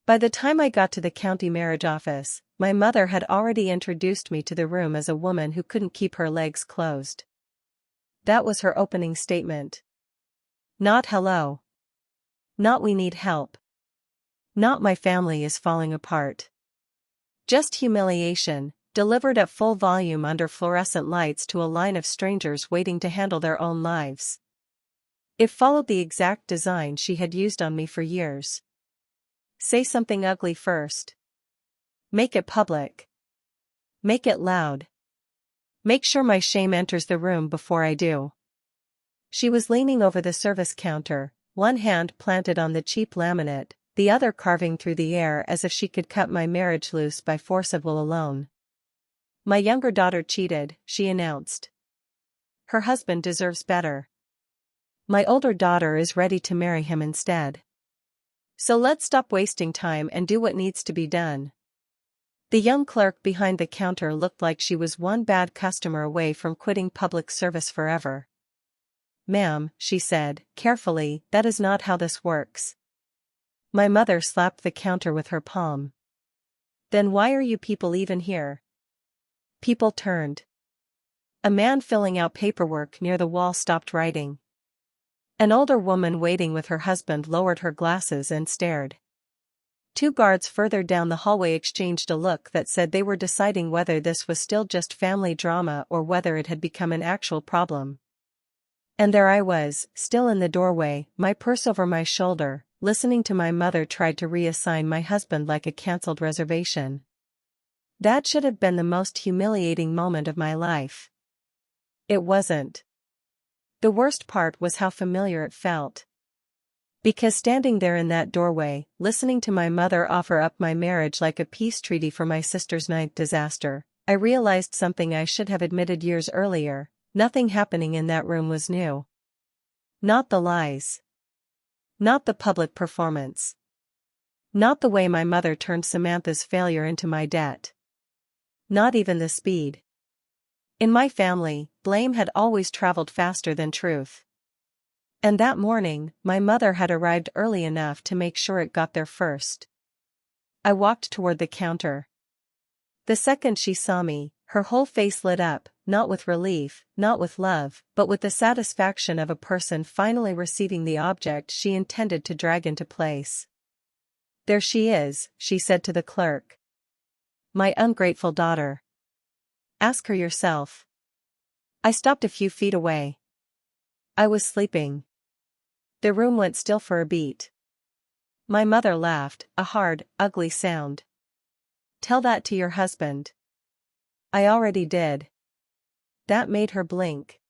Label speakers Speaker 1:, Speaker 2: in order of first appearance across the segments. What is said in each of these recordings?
Speaker 1: By the time I got to the county marriage office, my mother had already introduced me to the room as a woman who couldn't keep her legs closed. That was her opening statement. Not hello. Not we need help. Not my family is falling apart. Just humiliation, delivered at full volume under fluorescent lights to a line of strangers waiting to handle their own lives. It followed the exact design she had used on me for years. Say something ugly first. Make it public. Make it loud. Make sure my shame enters the room before I do. She was leaning over the service counter, one hand planted on the cheap laminate, the other carving through the air as if she could cut my marriage loose by force of will alone. My younger daughter cheated, she announced. Her husband deserves better. My older daughter is ready to marry him instead. So let's stop wasting time and do what needs to be done. The young clerk behind the counter looked like she was one bad customer away from quitting public service forever. Ma'am, she said, carefully, that is not how this works. My mother slapped the counter with her palm. Then why are you people even here? People turned. A man filling out paperwork near the wall stopped writing. An older woman waiting with her husband lowered her glasses and stared. Two guards further down the hallway exchanged a look that said they were deciding whether this was still just family drama or whether it had become an actual problem. And there I was, still in the doorway, my purse over my shoulder, listening to my mother try to reassign my husband like a cancelled reservation. That should have been the most humiliating moment of my life. It wasn't. The worst part was how familiar it felt. Because standing there in that doorway, listening to my mother offer up my marriage like a peace treaty for my sister's ninth disaster, I realized something I should have admitted years earlier: nothing happening in that room was new. Not the lies. Not the public performance. Not the way my mother turned Samantha's failure into my debt. Not even the speed. In my family, blame had always traveled faster than truth. And that morning, my mother had arrived early enough to make sure it got there first. I walked toward the counter. The second she saw me, her whole face lit up, not with relief, not with love, but with the satisfaction of a person finally receiving the object she intended to drag into place. There she is, she said to the clerk. My ungrateful daughter. Ask her yourself. I stopped a few feet away. I was sleeping. The room went still for a beat. My mother laughed, a hard, ugly sound. Tell that to your husband. I already did. That made her blink.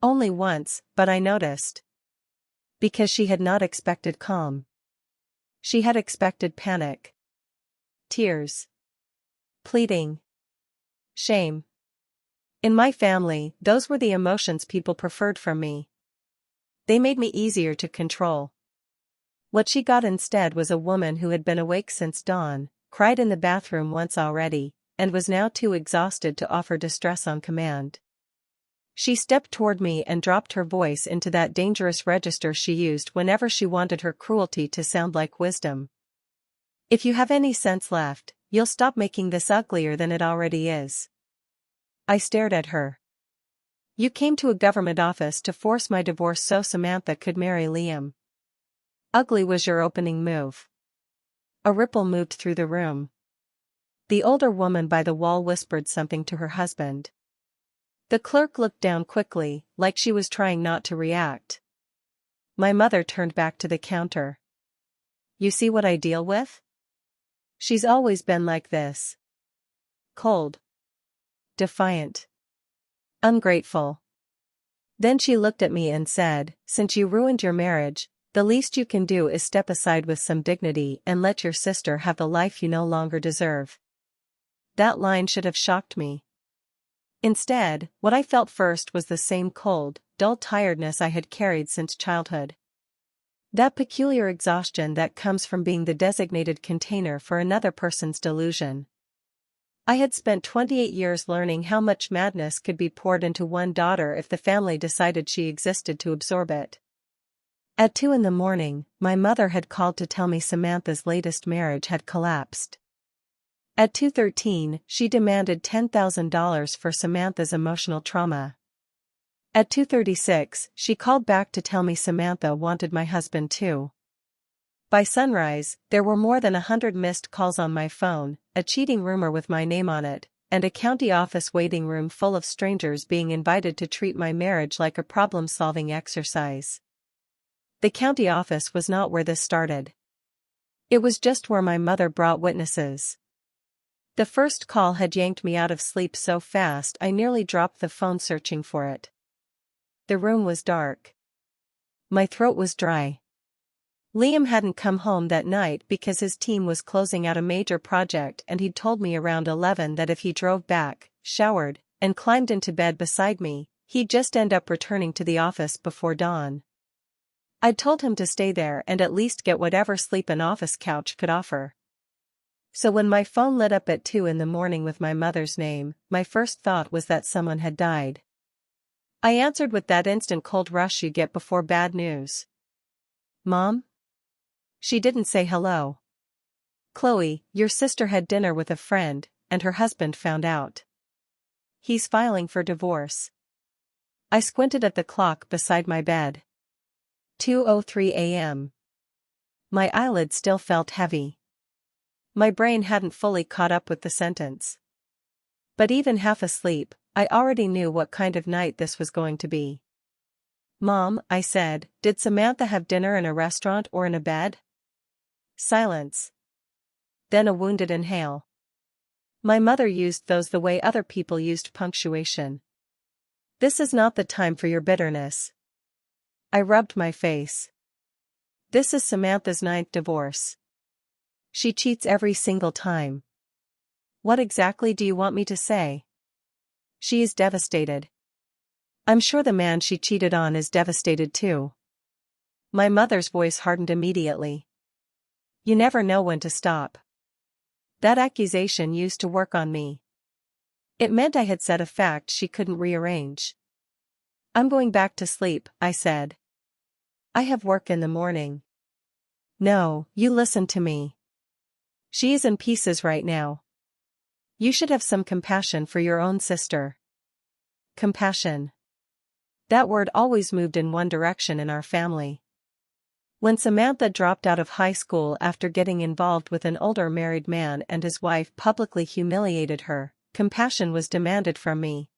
Speaker 1: Only once, but I noticed. Because she had not expected calm. She had expected panic. Tears. Pleading. Shame. In my family, those were the emotions people preferred from me. They made me easier to control. What she got instead was a woman who had been awake since dawn, cried in the bathroom once already, and was now too exhausted to offer distress on command. She stepped toward me and dropped her voice into that dangerous register she used whenever she wanted her cruelty to sound like wisdom. If you have any sense left, you'll stop making this uglier than it already is. I stared at her. You came to a government office to force my divorce so Samantha could marry Liam. Ugly was your opening move. A ripple moved through the room. The older woman by the wall whispered something to her husband. The clerk looked down quickly, like she was trying not to react. My mother turned back to the counter. You see what I deal with? She's always been like this. Cold. Defiant. Ungrateful. Then she looked at me and said, since you ruined your marriage, the least you can do is step aside with some dignity and let your sister have the life you no longer deserve. That line should have shocked me. Instead, what I felt first was the same cold, dull tiredness I had carried since childhood. That peculiar exhaustion that comes from being the designated container for another person's delusion. I had spent 28 years learning how much madness could be poured into one daughter if the family decided she existed to absorb it. At 2 in the morning, my mother had called to tell me Samantha's latest marriage had collapsed. At 2:13, she demanded $10,000 for Samantha's emotional trauma. At 2:36, she called back to tell me Samantha wanted my husband too. By sunrise, there were more than 100 missed calls on my phone, a cheating rumor with my name on it, and a county office waiting room full of strangers being invited to treat my marriage like a problem-solving exercise. The county office was not where this started. It was just where my mother brought witnesses. The first call had yanked me out of sleep so fast I nearly dropped the phone searching for it. The room was dark. My throat was dry. Liam hadn't come home that night because his team was closing out a major project, and he'd told me around 11 that if he drove back, showered, and climbed into bed beside me, he'd just end up returning to the office before dawn. I'd told him to stay there and at least get whatever sleep an office couch could offer. So when my phone lit up at 2 in the morning with my mother's name, my first thought was that someone had died. I answered with that instant cold rush you get before bad news. "Mom?" She didn't say hello. "Chloe, your sister had dinner with a friend, and her husband found out. He's filing for divorce." I squinted at the clock beside my bed. 2:03 a.m. My eyelids still felt heavy. My brain hadn't fully caught up with the sentence. But even half asleep, I already knew what kind of night this was going to be. "Mom," I said, "did Samantha have dinner in a restaurant or in a bed?" Silence. Then a wounded inhale. My mother used those the way other people used punctuation. "This is not the time for your bitterness." I rubbed my face. "This is Samantha's 9th divorce. She cheats every single time." "What exactly do you want me to say?" "She is devastated. I'm sure the man she cheated on is devastated too." My mother's voice hardened immediately. "You never know when to stop." That accusation used to work on me. It meant I had said a fact she couldn't rearrange. "I'm going back to sleep," I said. "I have work in the morning." "No, you listen to me. She is in pieces right now. You should have some compassion for your own sister." Compassion. That word always moved in one direction in our family. When Samantha dropped out of high school after getting involved with an older married man and his wife publicly humiliated her, compassion was demanded from me.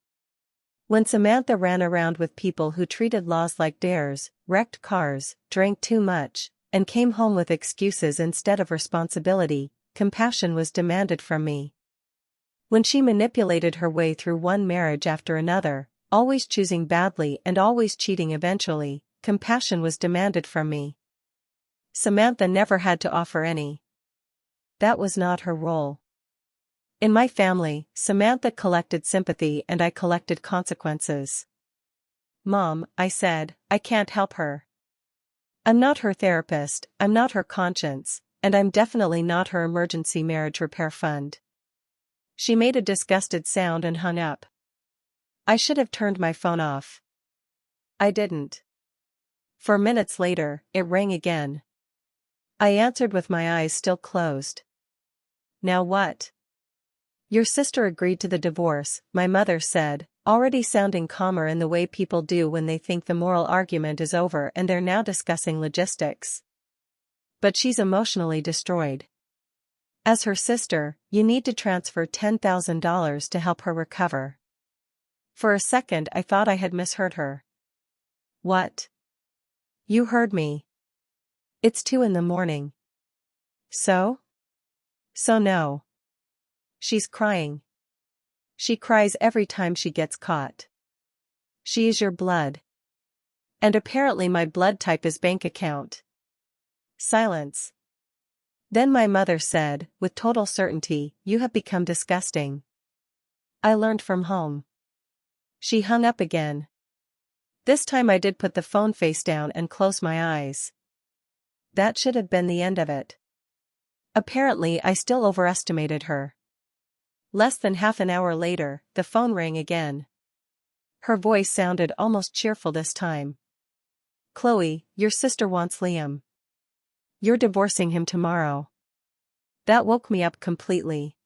Speaker 1: When Samantha ran around with people who treated laws like dares, wrecked cars, drank too much, and came home with excuses instead of responsibility, compassion was demanded from me. When she manipulated her way through one marriage after another, always choosing badly and always cheating eventually, compassion was demanded from me. Samantha never had to offer any. That was not her role. In my family, Samantha collected sympathy and I collected consequences. "Mom," I said, "I can't help her. I'm not her therapist, I'm not her conscience, and I'm definitely not her emergency marriage repair fund." She made a disgusted sound and hung up. I should have turned my phone off. I didn't. 4 minutes later, it rang again. I answered with my eyes still closed. "Now what?" "Your sister agreed to the divorce," my mother said, already sounding calmer in the way people do when they think the moral argument is over and they're now discussing logistics. "But she's emotionally destroyed. As her sister, you need to transfer $10,000 to help her recover." For a second I thought I had misheard her. "What?" "You heard me. It's 2 in the morning. So? So no. She's crying. She cries every time she gets caught. She is your blood. And apparently my blood type is bank account." Silence. Then my mother said, with total certainty, "You have become disgusting. I learned from home." She hung up again. This time I did put the phone face down and close my eyes. That should have been the end of it. Apparently I still overestimated her. Less than half an hour later, the phone rang again. Her voice sounded almost cheerful this time. Chloe, your sister wants Liam. You're divorcing him tomorrow. That woke me up completely.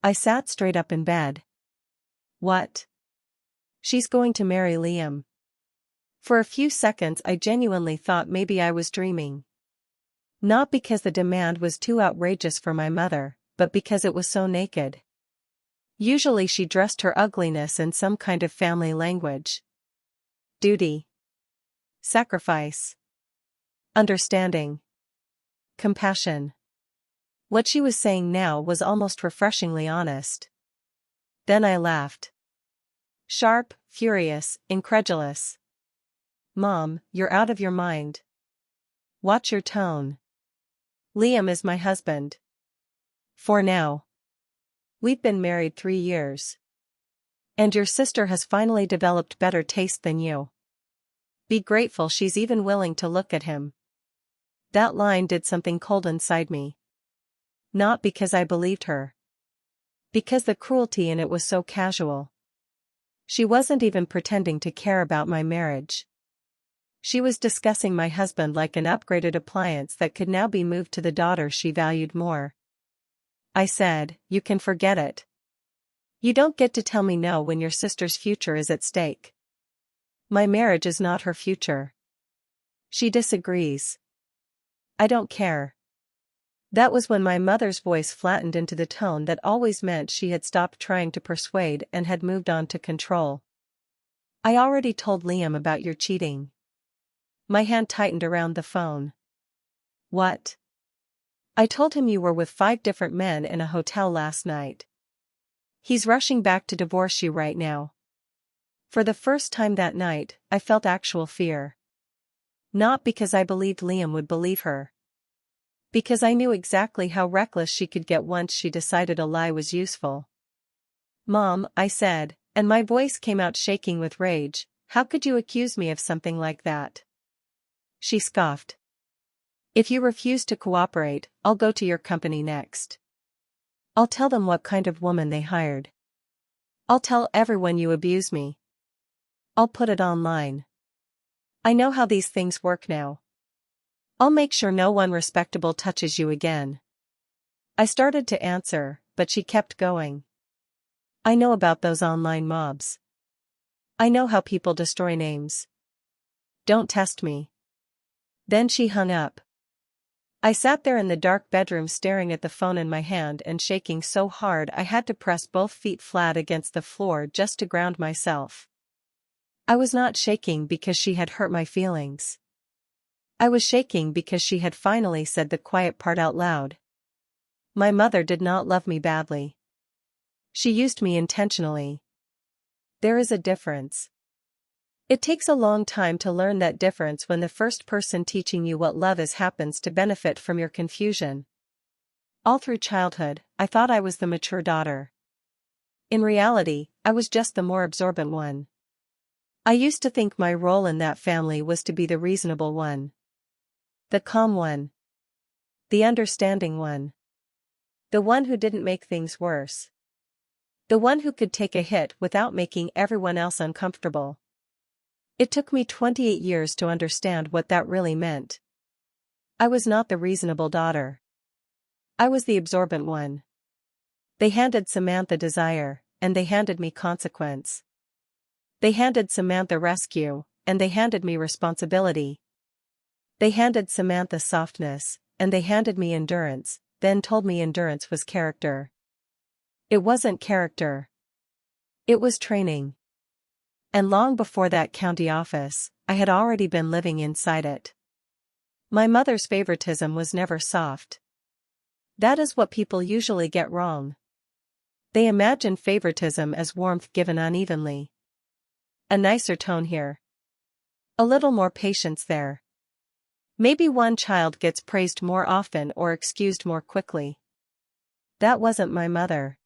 Speaker 1: I sat straight up in bed. What? She's going to marry Liam. For a few seconds I genuinely thought maybe I was dreaming. Not because the demand was too outrageous for my mother, but because it was so naked. Usually she dressed her ugliness in some kind of family language. Duty. Sacrifice. Understanding. Compassion. What she was saying now was almost refreshingly honest. Then I laughed. Sharp, furious, incredulous. Mom, you're out of your mind. Watch your tone. Liam is my husband. For now. We've been married 3 years. And your sister has finally developed better taste than you. Be grateful she's even willing to look at him. That line did something cold inside me. Not because I believed her. Because the cruelty in it was so casual. She wasn't even pretending to care about my marriage. She was discussing my husband like an upgraded appliance that could now be moved to the daughter she valued more. I said, you can forget it. You don't get to tell me no when your sister's future is at stake. My marriage is not her future. She disagrees. I don't care. That was when my mother's voice flattened into the tone that always meant she had stopped trying to persuade and had moved on to control. I already told Liam about your cheating. My hand tightened around the phone. What? I told him you were with 5 different men in a hotel last night. He's rushing back to divorce you right now. For the first time that night, I felt actual fear. Not because I believed Liam would believe her. Because I knew exactly how reckless she could get once she decided a lie was useful. Mom, I said, and my voice came out shaking with rage, how could you accuse me of something like that? She scoffed. If you refuse to cooperate, I'll go to your company next. I'll tell them what kind of woman they hired. I'll tell everyone you abuse me. I'll put it online. I know how these things work now. I'll make sure no one respectable touches you again. I started to answer, but she kept going. I know about those online mobs. I know how people destroy names. Don't test me. Then she hung up. I sat there in the dark bedroom staring at the phone in my hand and shaking so hard I had to press both feet flat against the floor just to ground myself. I was not shaking because she had hurt my feelings. I was shaking because she had finally said the quiet part out loud. My mother did not love me badly. She used me intentionally. There is a difference. It takes a long time to learn that difference when the first person teaching you what love is happens to benefit from your confusion. All through childhood, I thought I was the mature daughter. In reality, I was just the more absorbent one. I used to think my role in that family was to be the reasonable one. The calm one. The understanding one. The one who didn't make things worse. The one who could take a hit without making everyone else uncomfortable. It took me 28 years to understand what that really meant. I was not the reasonable daughter. I was the absorbent one. They handed Samantha desire, and they handed me consequence. They handed Samantha rescue, and they handed me responsibility. They handed Samantha softness, and they handed me endurance, then told me endurance was character. It wasn't character. It was training. And long before that county office, I had already been living inside it. My mother's favoritism was never soft. That is what people usually get wrong. They imagine favoritism as warmth given unevenly. A nicer tone here. A little more patience there. Maybe one child gets praised more often or excused more quickly. That wasn't my mother.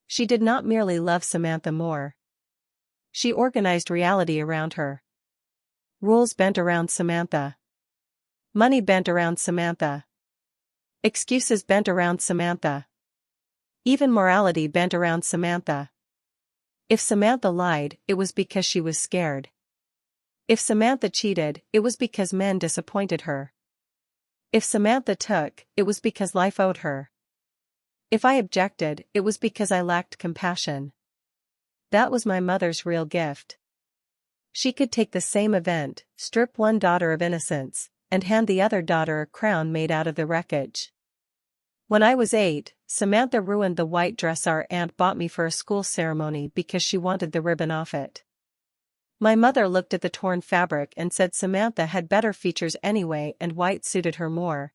Speaker 1: She did not merely love Samantha more. She organized reality around her. Rules bent around Samantha. Money bent around Samantha. Excuses bent around Samantha. Even morality bent around Samantha. If Samantha lied, it was because she was scared. If Samantha cheated, it was because men disappointed her. If Samantha took, it was because life owed her. If I objected, it was because I lacked compassion. That was my mother's real gift. She could take the same event, strip one daughter of innocence, and hand the other daughter a crown made out of the wreckage. When I was 8, Samantha ruined the white dress our aunt bought me for a school ceremony because she wanted the ribbon off it. My mother looked at the torn fabric and said Samantha had better features anyway and white suited her more.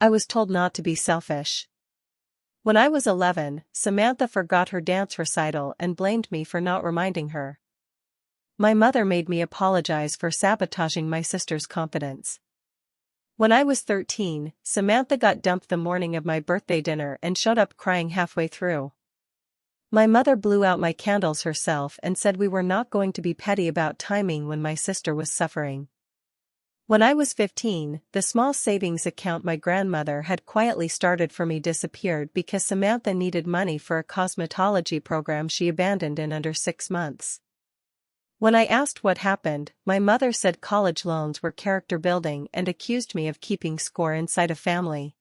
Speaker 1: I was told not to be selfish. When I was 11, Samantha forgot her dance recital and blamed me for not reminding her. My mother made me apologize for sabotaging my sister's confidence. When I was 13, Samantha got dumped the morning of my birthday dinner and showed up crying halfway through. My mother blew out my candles herself and said we were not going to be petty about timing when my sister was suffering. When I was 15, the small savings account my grandmother had quietly started for me disappeared because Samantha needed money for a cosmetology program she abandoned in under 6 months. When I asked what happened, my mother said college loans were character building and accused me of keeping score inside a family.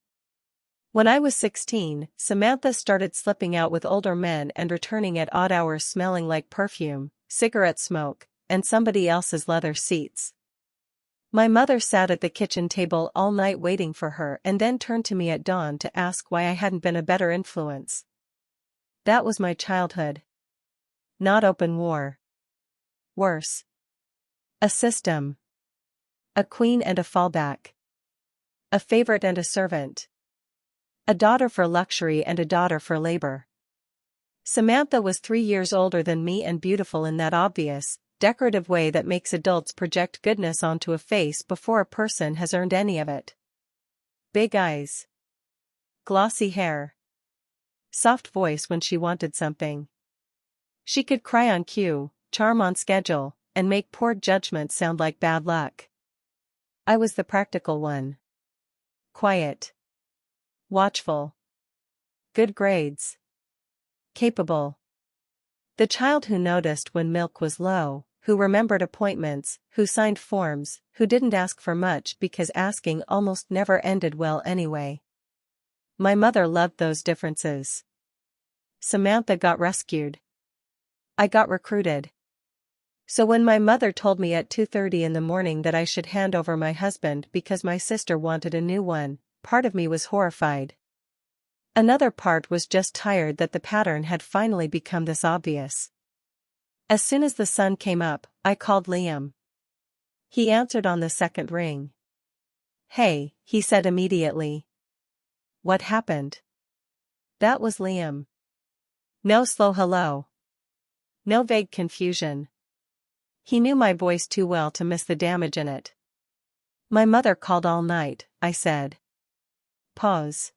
Speaker 1: When I was 16, Samantha started slipping out with older men and returning at odd hours smelling like perfume, cigarette smoke, and somebody else's leather seats. My mother sat at the kitchen table all night waiting for her and then turned to me at dawn to ask why I hadn't been a better influence. That was my childhood. Not open war. Worse. A system. A queen and a fallback. A favorite and a servant. A daughter for luxury and a daughter for labor. Samantha was 3 years older than me and beautiful in that obvious, decorative way that makes adults project goodness onto a face before a person has earned any of it. Big eyes. Glossy hair. Soft voice when she wanted something. She could cry on cue, charm on schedule, and make poor judgment sound like bad luck. I was the practical one. Quiet. Watchful. Good grades. Capable. The child who noticed when milk was low, who remembered appointments, who signed forms, who didn't ask for much because asking almost never ended well anyway. My mother loved those differences. Samantha got rescued. I got recruited. So when my mother told me at 2:30 in the morning that I should hand over my husband because my sister wanted a new one, part of me was horrified. Another part was just tired that the pattern had finally become this obvious. As soon as the sun came up, I called Liam. He answered on the second ring. "Hey," he said immediately. "What happened?" That was Liam. No slow hello. No vague confusion. He knew my voice too well to miss the damage in it. "My mother called all night," I said. Pause.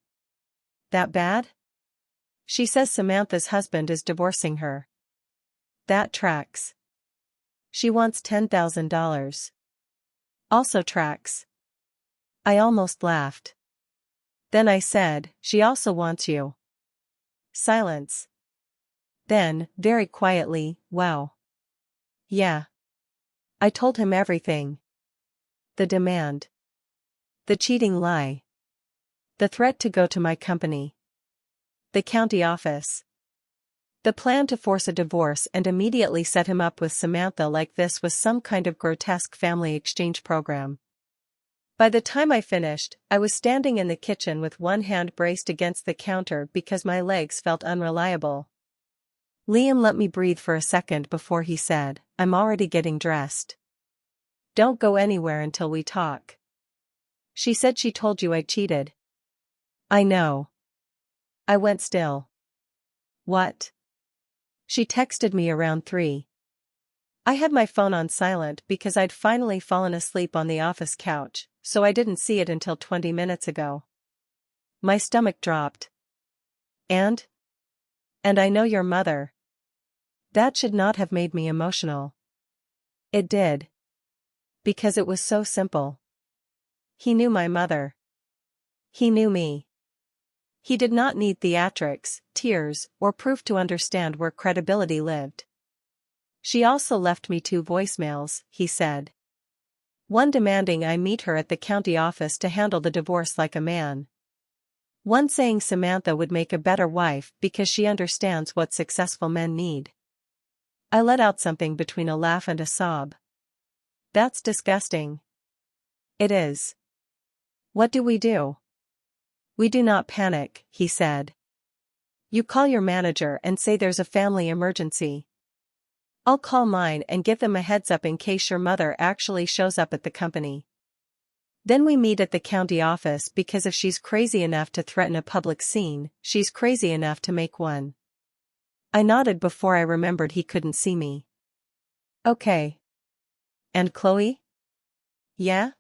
Speaker 1: "That bad?" "She says Samantha's husband is divorcing her." "That tracks." "She wants $10,000. Also tracks." I almost laughed. Then I said, "She also wants you." Silence. Then, very quietly, "Wow." "Yeah." I told him everything. The demand. The cheating lie. The threat to go to my company. The county office. The plan to force a divorce and immediately set him up with Samantha like this was some kind of grotesque family exchange program. By the time I finished, I was standing in the kitchen with one hand braced against the counter because my legs felt unreliable. Liam let me breathe for a second before he said, "I'm already getting dressed. Don't go anywhere until we talk." "She said she told you I cheated." "I know." I went still. "What?" "She texted me around 3. I had my phone on silent because I'd finally fallen asleep on the office couch, so I didn't see it until 20 minutes ago. My stomach dropped. And I know your mother." That should not have made me emotional. It did. Because it was so simple. He knew my mother. He knew me. He did not need theatrics, tears, or proof to understand where credibility lived. She also left me 2 voicemails, he said. One demanding I meet her at the county office to handle the divorce like a man. One saying Samantha would make a better wife because she understands what successful men need. I let out something between a laugh and a sob. That's disgusting. It is. What do? We do not panic, he said. You call your manager and say there's a family emergency. I'll call mine and give them a heads up in case your mother actually shows up at the company. Then we meet at the county office because if she's crazy enough to threaten a public scene, she's crazy enough to make one. I nodded before I remembered he couldn't see me. Okay. And Chloe? Yeah?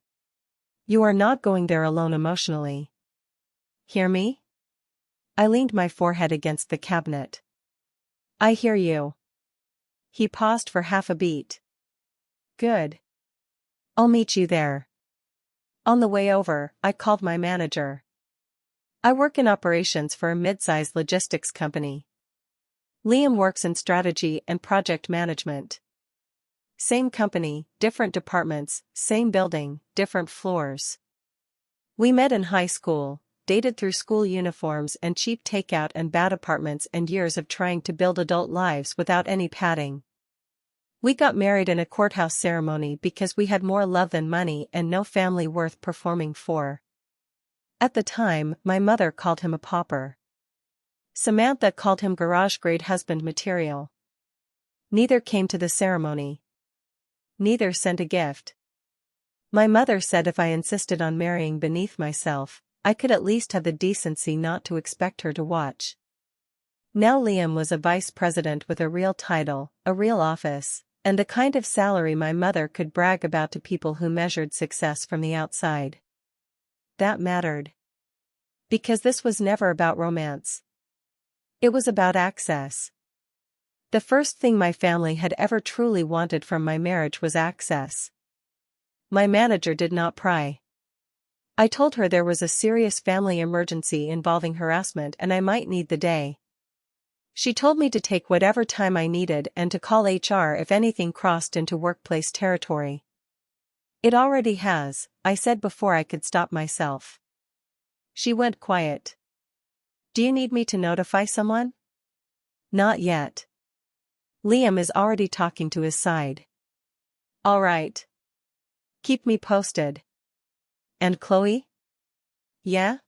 Speaker 1: You are not going there alone emotionally. Hear me? I leaned my forehead against the cabinet. I hear you. He paused for half a beat. Good. I'll meet you there. On the way over, I called my manager. I work in operations for a mid-sized logistics company. Liam works in strategy and project management. Same company, different departments, same building, different floors. We met in high school, dated through school uniforms and cheap takeout and bad apartments and years of trying to build adult lives without any padding. We got married in a courthouse ceremony because we had more love than money and no family worth performing for. At the time, my mother called him a pauper. Samantha called him garage-grade husband material. Neither came to the ceremony. Neither sent a gift. My mother said if I insisted on marrying beneath myself, I could at least have the decency not to expect her to watch. Now Liam was a vice president with a real title, a real office, and the kind of salary my mother could brag about to people who measured success from the outside. That mattered. Because this was never about romance. It was about access. The first thing my family had ever truly wanted from my marriage was access. My manager did not pry. I told her there was a serious family emergency involving harassment and I might need the day. She told me to take whatever time I needed and to call HR if anything crossed into workplace territory. It already has, I said before I could stop myself. She went quiet. Do you need me to notify someone? Not yet. Liam is already talking to his side. All right. Keep me posted. And Chloe? Yeah?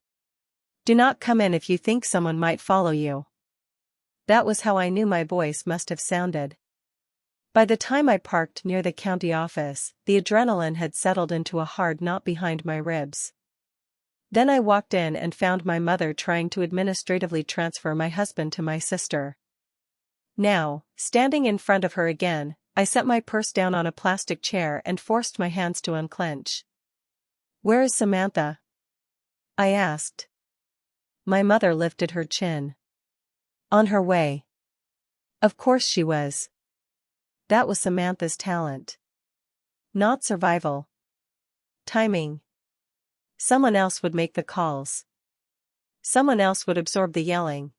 Speaker 1: Do not come in if you think someone might follow you. That was how I knew my voice must have sounded. By the time I parked near the county office, the adrenaline had settled into a hard knot behind my ribs. Then I walked in and found my mother trying to administratively transfer my husband to my sister. Now, standing in front of her again, I set my purse down on a plastic chair and forced my hands to unclench. Where is Samantha? I asked. My mother lifted her chin. On her way. Of course she was. That was Samantha's talent. Not survival. Timing. Someone else would make the calls. Someone else would absorb the yelling.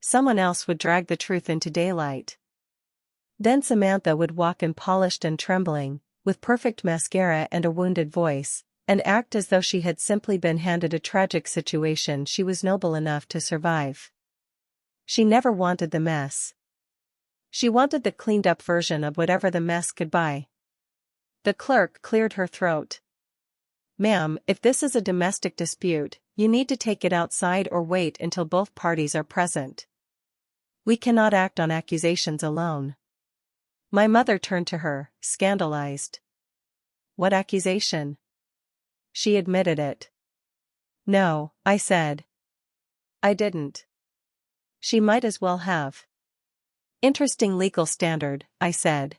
Speaker 1: Someone else would drag the truth into daylight. Then Samantha would walk in polished and trembling, with perfect mascara and a wounded voice, and act as though she had simply been handed a tragic situation she was noble enough to survive. She never wanted the mess. She wanted the cleaned-up version of whatever the mess could buy. The clerk cleared her throat. Ma'am, if this is a domestic dispute, you need to take it outside or wait until both parties are present. We cannot act on accusations alone. My mother turned to her, scandalized. What accusation? She admitted it. No, I said. I didn't. She might as well have. Interesting legal standard, I said.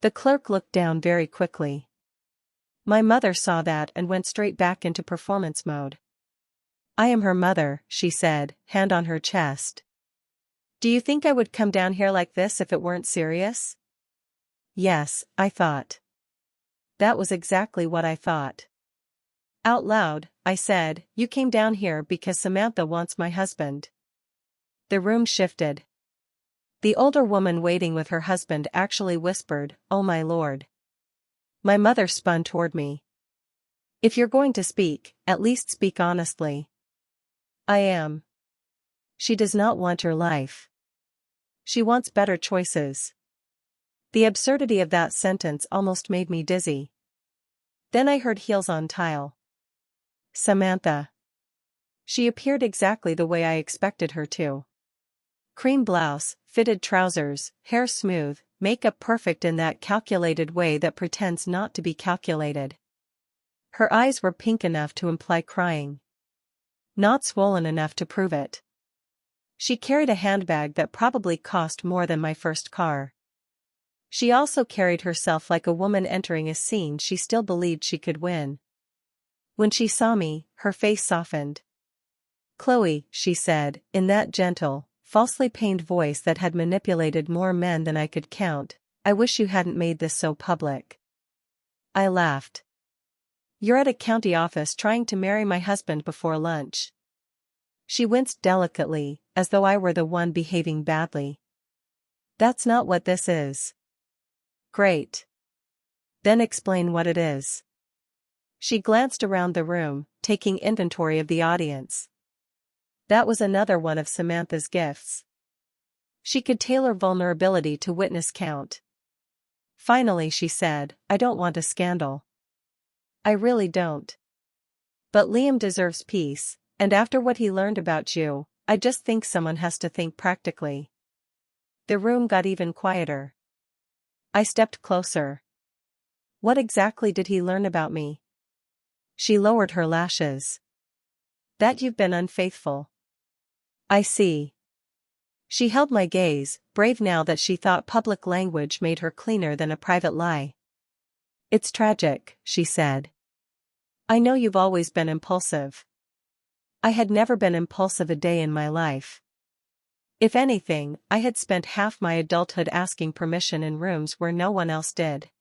Speaker 1: The clerk looked down very quickly. My mother saw that and went straight back into performance mode. I am her mother, she said, hand on her chest. Do you think I would come down here like this if it weren't serious? Yes, I thought. That was exactly what I thought. Out loud, I said, you came down here because Samantha wants my husband. The room shifted. The older woman waiting with her husband actually whispered, "Oh my lord." My mother spun toward me. "If you're going to speak, at least speak honestly." "I am." "She does not want your life. She wants better choices." The absurdity of that sentence almost made me dizzy. Then I heard heels on tile. Samantha. She appeared exactly the way I expected her to. Cream blouse, fitted trousers, hair smooth, makeup perfect in that calculated way that pretends not to be calculated. Her eyes were pink enough to imply crying. Not swollen enough to prove it. She carried a handbag that probably cost more than my first car. She also carried herself like a woman entering a scene she still believed she could win. When she saw me, her face softened. "Chloe," she said, in that gentle, falsely pained voice that had manipulated more men than I could count, "I wish you hadn't made this so public." I laughed. "You're at a county office trying to marry my husband before lunch." She winced delicately, as though I were the one behaving badly. "That's not what this is." "Great. Then explain what it is." She glanced around the room, taking inventory of the audience. That was another one of Samantha's gifts. She could tailor vulnerability to witness count. Finally she said, "I don't want a scandal." "I really don't. But Liam deserves peace, and after what he learned about you, I just think someone has to think practically." The room got even quieter. I stepped closer. "What exactly did he learn about me?" She lowered her lashes. "That you've been unfaithful." "I see." She held my gaze, brave now that she thought public language made her cleaner than a private lie. "It's tragic," she said. "I know you've always been impulsive." I had never been impulsive a day in my life. If anything, I had spent half my adulthood asking permission in rooms where no one else did.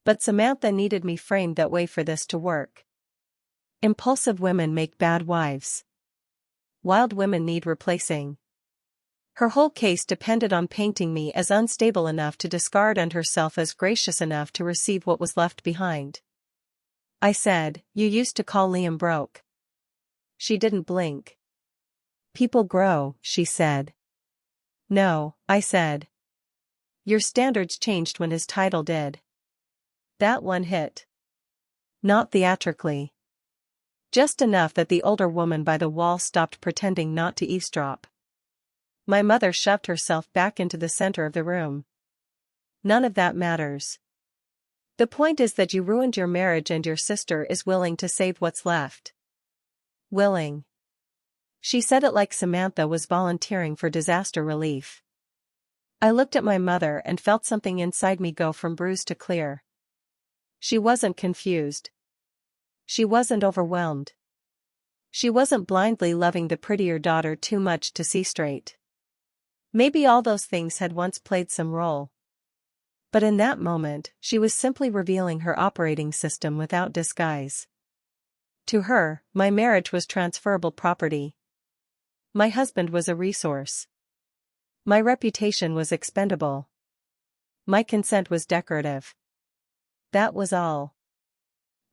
Speaker 1: But Samantha needed me framed that way for this to work. Impulsive women make bad wives. Wild women need replacing. Her whole case depended on painting me as unstable enough to discard and herself as gracious enough to receive what was left behind. I said, "You used to call Liam broke." She didn't blink. "People grow," she said. "No," I said. "Your standards changed when his title did." That one hit. Not theatrically. Just enough that the older woman by the wall stopped pretending not to eavesdrop. My mother shoved herself back into the center of the room. "None of that matters. The point is that you ruined your marriage and your sister is willing to save what's left." Willing. She said it like Samantha was volunteering for disaster relief. I looked at my mother and felt something inside me go from bruised to clear. She wasn't confused. She wasn't overwhelmed. She wasn't blindly loving the prettier daughter too much to see straight. Maybe all those things had once played some role. But in that moment, she was simply revealing her operating system without disguise. To her, my marriage was transferable property. My husband was a resource. My reputation was expendable. My consent was decorative. That was all.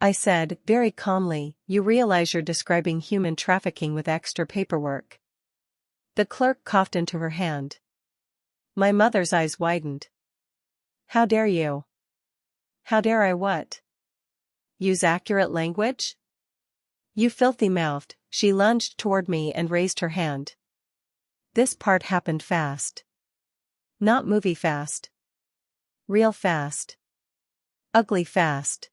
Speaker 1: I said, very calmly, "You realize you're describing human trafficking with extra paperwork." The clerk coughed into her hand. My mother's eyes widened. "How dare you?" "How dare I what?" "Use accurate language?" "You filthy-mouthed." She lunged toward me and raised her hand. This part happened fast. Not movie fast. Real fast. Ugly fast.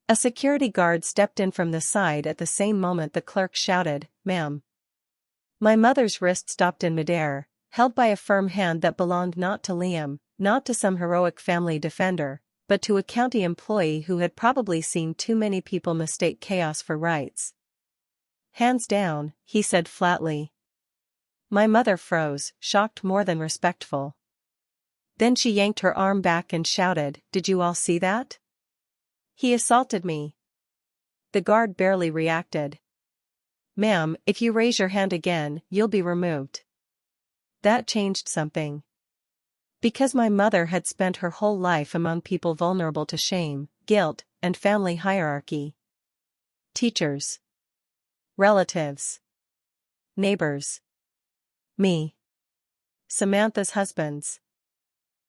Speaker 1: A security guard stepped in from the side at the same moment the clerk shouted, "Ma'am." My mother's wrist stopped in midair, held by a firm hand that belonged not to Liam, not to some heroic family defender, but to a county employee who had probably seen too many people mistake chaos for rights. "Hands down," he said flatly. My mother froze, shocked more than respectful. Then she yanked her arm back and shouted, "Did you all see that? He assaulted me." The guard barely reacted. "Ma'am, if you raise your hand again, you'll be removed." That changed something. Because my mother had spent her whole life among people vulnerable to shame, guilt, and family hierarchy. Teachers. Relatives. Neighbors. Me. Samantha's husbands.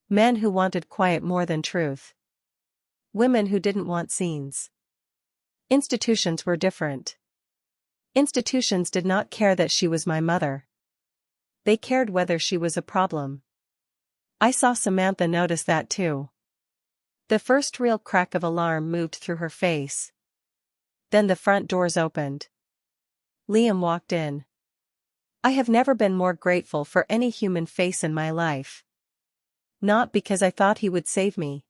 Speaker 1: Men who wanted quiet more than truth. Women who didn't want scenes. Institutions were different. Institutions did not care that she was my mother. They cared whether she was a problem. I saw Samantha notice that too. The first real crack of alarm moved through her face. Then the front doors opened. Liam walked in. I have never been more grateful for any human face in my life. Not because I thought he would save me.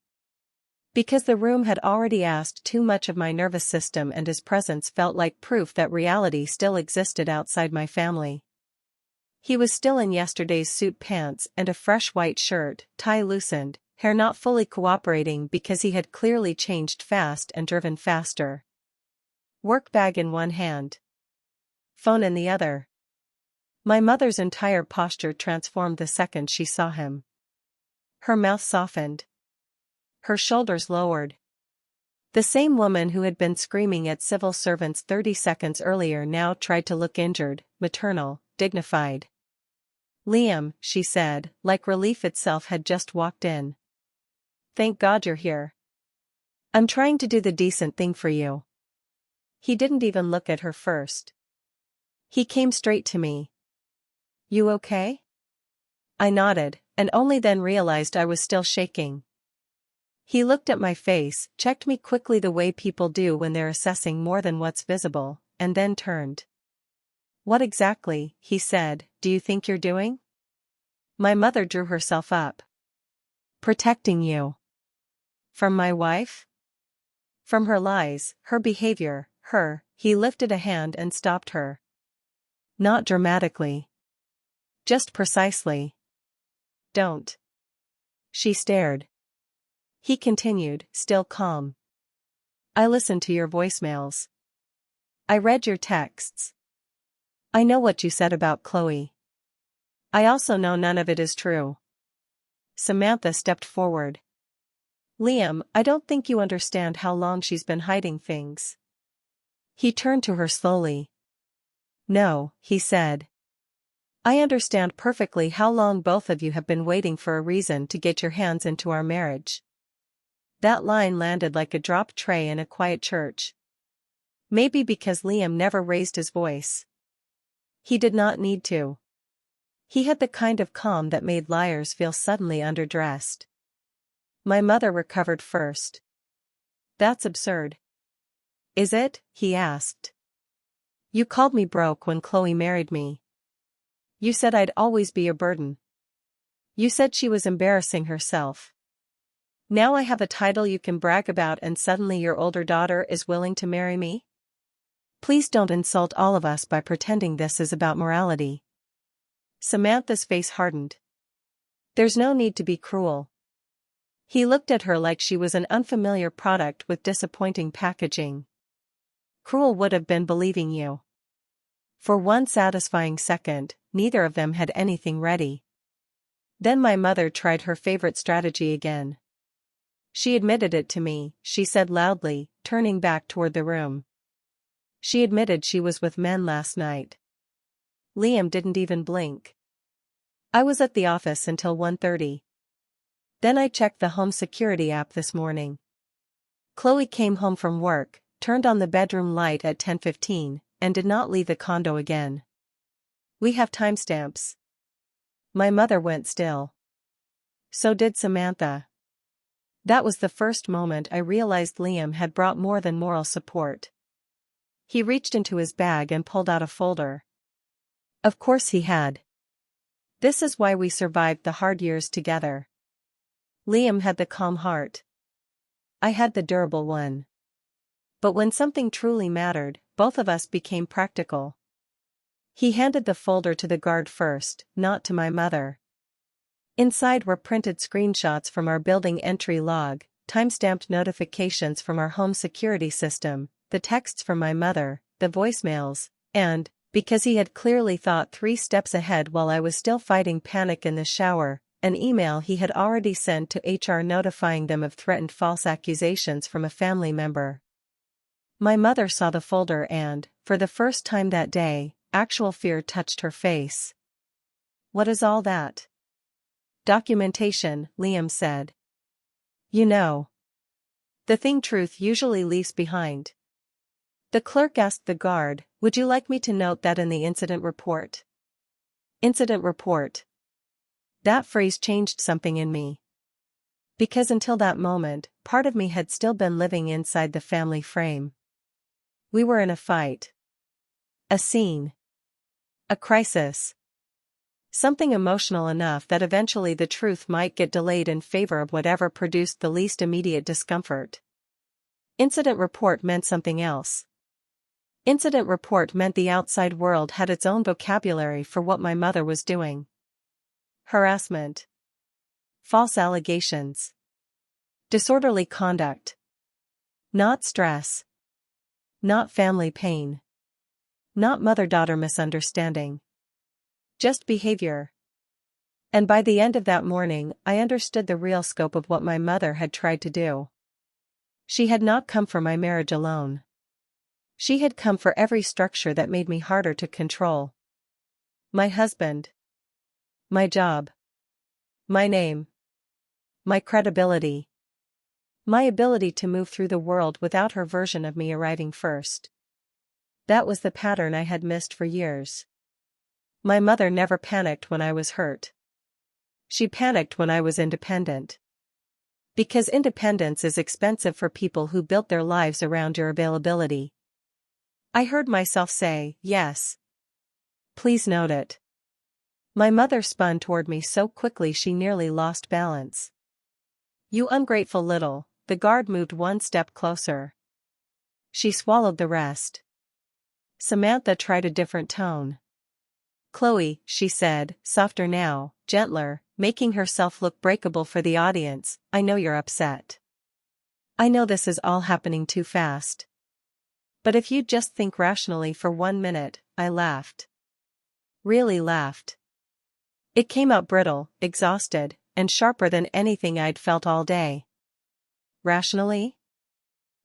Speaker 1: Because the room had already asked too much of my nervous system, and his presence felt like proof that reality still existed outside my family. He was still in yesterday's suit pants and a fresh white shirt, tie loosened, hair not fully cooperating because he had clearly changed fast and driven faster. Work bag in one hand. Phone in the other. My mother's entire posture transformed the second she saw him. Her mouth softened. Her shoulders lowered. The same woman who had been screaming at civil servants 30 seconds earlier now tried to look injured, maternal, dignified. Liam, she said, like relief itself had just walked in. Thank God you're here. I'm trying to do the decent thing for you. He didn't even look at her first. He came straight to me. You okay? I nodded, and only then realized I was still shaking. He looked at my face, checked me quickly the way people do when they're assessing more than what's visible, and then turned. What exactly, he said, do you think you're doing? My mother drew herself up. Protecting you. From my wife? From her lies, her behavior, he lifted a hand and stopped her. Not dramatically. Just precisely. Don't. She stared. He continued, still calm. I listened to your voicemails. I read your texts. I know what you said about Chloe. I also know none of it is true. Samantha stepped forward. Liam, I don't think you understand how long she's been hiding things. He turned to her slowly. No, he said. I understand perfectly how long both of you have been waiting for a reason to get your hands into our marriage. That line landed like a dropped tray in a quiet church. Maybe because Liam never raised his voice. He did not need to. He had the kind of calm that made liars feel suddenly underdressed. My mother recovered first. That's absurd. Is it? He asked. You called me broke when Chloe married me. You said I'd always be a burden. You said she was embarrassing herself. Now I have a title you can brag about, and suddenly your older daughter is willing to marry me? Please don't insult all of us by pretending this is about morality. Samantha's face hardened. There's no need to be cruel. He looked at her like she was an unfamiliar product with disappointing packaging. Cruel would have been believing you. For one satisfying second, neither of them had anything ready. Then my mother tried her favorite strategy again. She admitted it to me, she said loudly, turning back toward the room. She admitted she was with men last night. Liam didn't even blink. I was at the office until 1:30. Then I checked the home security app this morning. Chloe came home from work, turned on the bedroom light at 10:15, and did not leave the condo again. We have timestamps. My mother went still. So did Samantha. That was the first moment I realized Liam had brought more than moral support. He reached into his bag and pulled out a folder. Of course he had. This is why we survived the hard years together. Liam had the calm heart. I had the durable one. But when something truly mattered, both of us became practical. He handed the folder to the guard first, not to my mother. Inside were printed screenshots from our building entry log, timestamped notifications from our home security system, the texts from my mother, the voicemails, and, Because he had clearly thought 3 steps ahead while I was still fighting panic in the shower, an email he had already sent to HR notifying them of threatened false accusations from a family member. My mother saw the folder and, for the first time that day, actual fear touched her face. "What is all that?" "Documentation," Liam said. "You know. The thing truth usually leaves behind." The clerk asked the guard, "Would you like me to note that in the incident report?" Incident report. That phrase changed something in me. Because until that moment, part of me had still been living inside the family frame. We were in a fight. A scene. A crisis. Something emotional enough that eventually the truth might get delayed in favor of whatever produced the least immediate discomfort. Incident report meant something else. Incident report meant the outside world had its own vocabulary for what my mother was doing. Harassment. False allegations. Disorderly conduct. Not stress. Not family pain. Not mother-daughter misunderstanding. Just behavior. And by the end of that morning, I understood the real scope of what my mother had tried to do. She had not come for my marriage alone. She had come for every structure that made me harder to control. My husband. My job. My name. My credibility. My ability to move through the world without her version of me arriving first. That was the pattern I had missed for years. My mother never panicked when I was hurt. She panicked when I was independent. Because independence is expensive for people who built their lives around your availability. I heard myself say, "Yes. Please note it." My mother spun toward me so quickly she nearly lost balance. "You ungrateful little," the guard moved 1 step closer. She swallowed the rest. Samantha tried a different tone. "Chloe," she said, softer now, gentler, making herself look breakable for the audience, "I know you're upset. I know this is all happening too fast. But if you'd just think rationally for 1 minute," I laughed. Really laughed. It came out brittle, exhausted, and sharper than anything I'd felt all day. Rationally?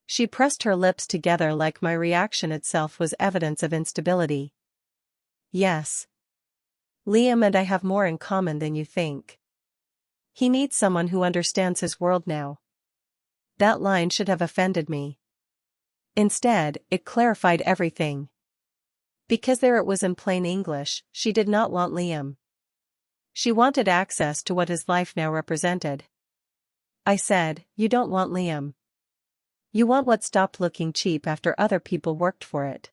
Speaker 1: She pressed her lips together like my reaction itself was evidence of instability. "Yes. Liam and I have more in common than you think. He needs someone who understands his world now." That line should have offended me. Instead, it clarified everything. Because there it was in plain English, she did not want Liam. She wanted access to what his life now represented. I said, "You don't want Liam. You want what stopped looking cheap after other people worked for it."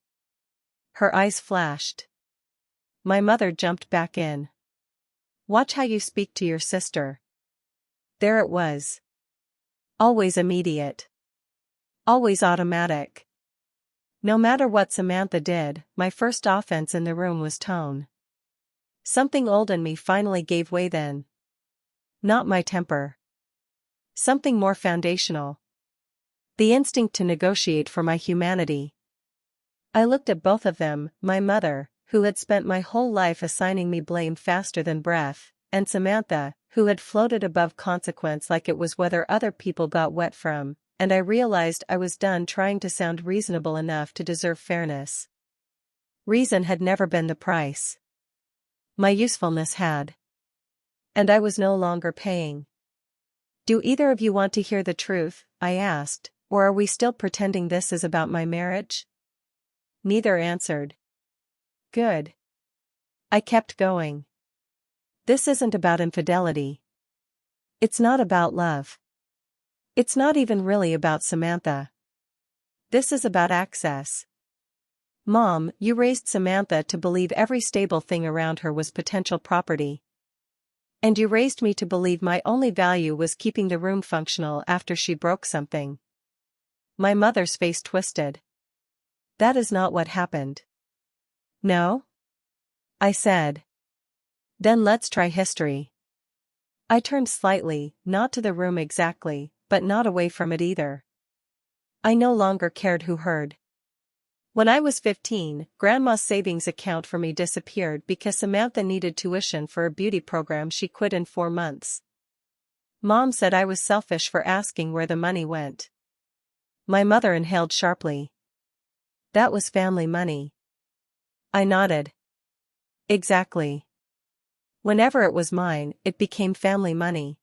Speaker 1: Her eyes flashed. My mother jumped back in. "Watch how you speak to your sister." There it was. Always immediate. Always automatic. No matter what Samantha did, my first offense in the room was tone. Something old in me finally gave way then. Not my temper. Something more foundational. The instinct to negotiate for my humanity. I looked at both of them, my mother, who had spent my whole life assigning me blame faster than breath, and Samantha, who had floated above consequence like it was whether other people got wet from, and I realized I was done trying to sound reasonable enough to deserve fairness. Reason had never been the price. My usefulness had. And I was no longer paying. "Do either of you want to hear the truth?" I asked, "or are we still pretending this is about my marriage?" Neither answered. Good. I kept going. This isn't about infidelity. It's not about love. It's not even really about Samantha. This is about access. Mom, you raised Samantha to believe every stable thing around her was potential property. And you raised me to believe my only value was keeping the room functional after she broke something. My mother's face twisted. That is not what happened. No? I said. Then let's try history. I turned slightly, not to the room exactly, but not away from it either. I no longer cared who heard. When I was 15, Grandma's savings account for me disappeared because Samantha needed tuition for a beauty program she quit in 4 months. Mom said I was selfish for asking where the money went. My mother inhaled sharply. That was family money. I nodded. Exactly. Whenever it was mine, it became family money.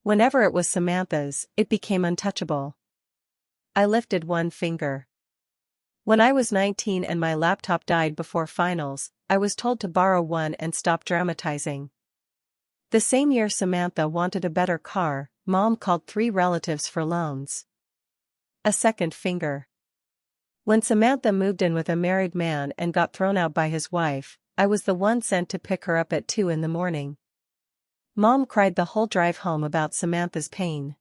Speaker 1: Whenever it was Samantha's, it became untouchable. I lifted one finger. When I was 19 and my laptop died before finals, I was told to borrow one and stop dramatizing. The same year Samantha wanted a better car, Mom called 3 relatives for loans. A second finger. When Samantha moved in with a married man and got thrown out by his wife, I was the one sent to pick her up at 2 in the morning. Mom cried the whole drive home about Samantha's pain.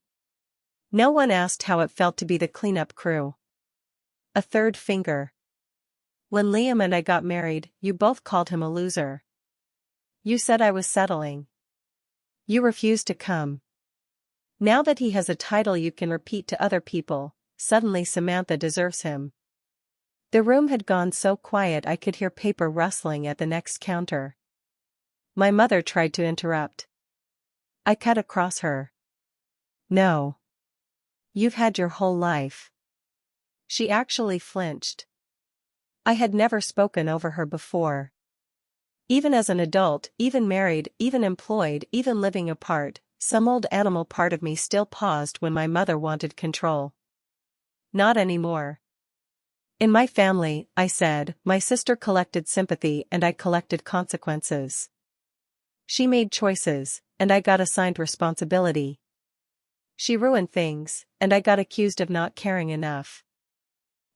Speaker 1: No one asked how it felt to be the cleanup crew. A third finger. When Liam and I got married, you both called him a loser. You said I was settling. You refused to come. Now that he has a title you can repeat to other people, suddenly Samantha deserves him. The room had gone so quiet I could hear paper rustling at the next counter. My mother tried to interrupt. I cut across her. No. You've had your whole life. She actually flinched. I had never spoken over her before. Even as an adult, even married, even employed, even living apart, some old animal part of me still paused when my mother wanted control. Not anymore. In my family, I said, my sister collected sympathy and I collected consequences. She made choices, and I got assigned responsibility. She ruined things, and I got accused of not caring enough.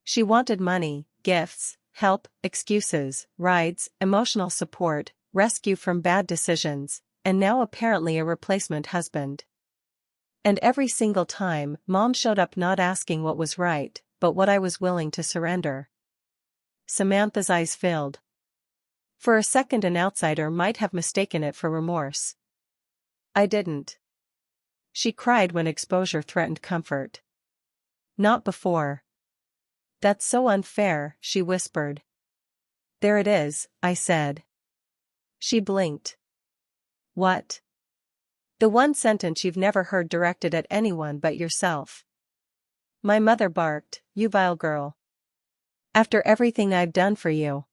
Speaker 1: She wanted money, gifts, help, excuses, rides, emotional support, rescue from bad decisions, and now apparently a replacement husband. And every single time, Mom showed up not asking what was right, but what I was willing to surrender. Samantha's eyes filled. For a second an outsider might have mistaken it for remorse. I didn't. She cried when exposure threatened comfort. Not before. That's so unfair, she whispered. There it is, I said. She blinked. What? The one sentence you've never heard directed at anyone but yourself. My mother barked, you vile girl. After everything I've done for you.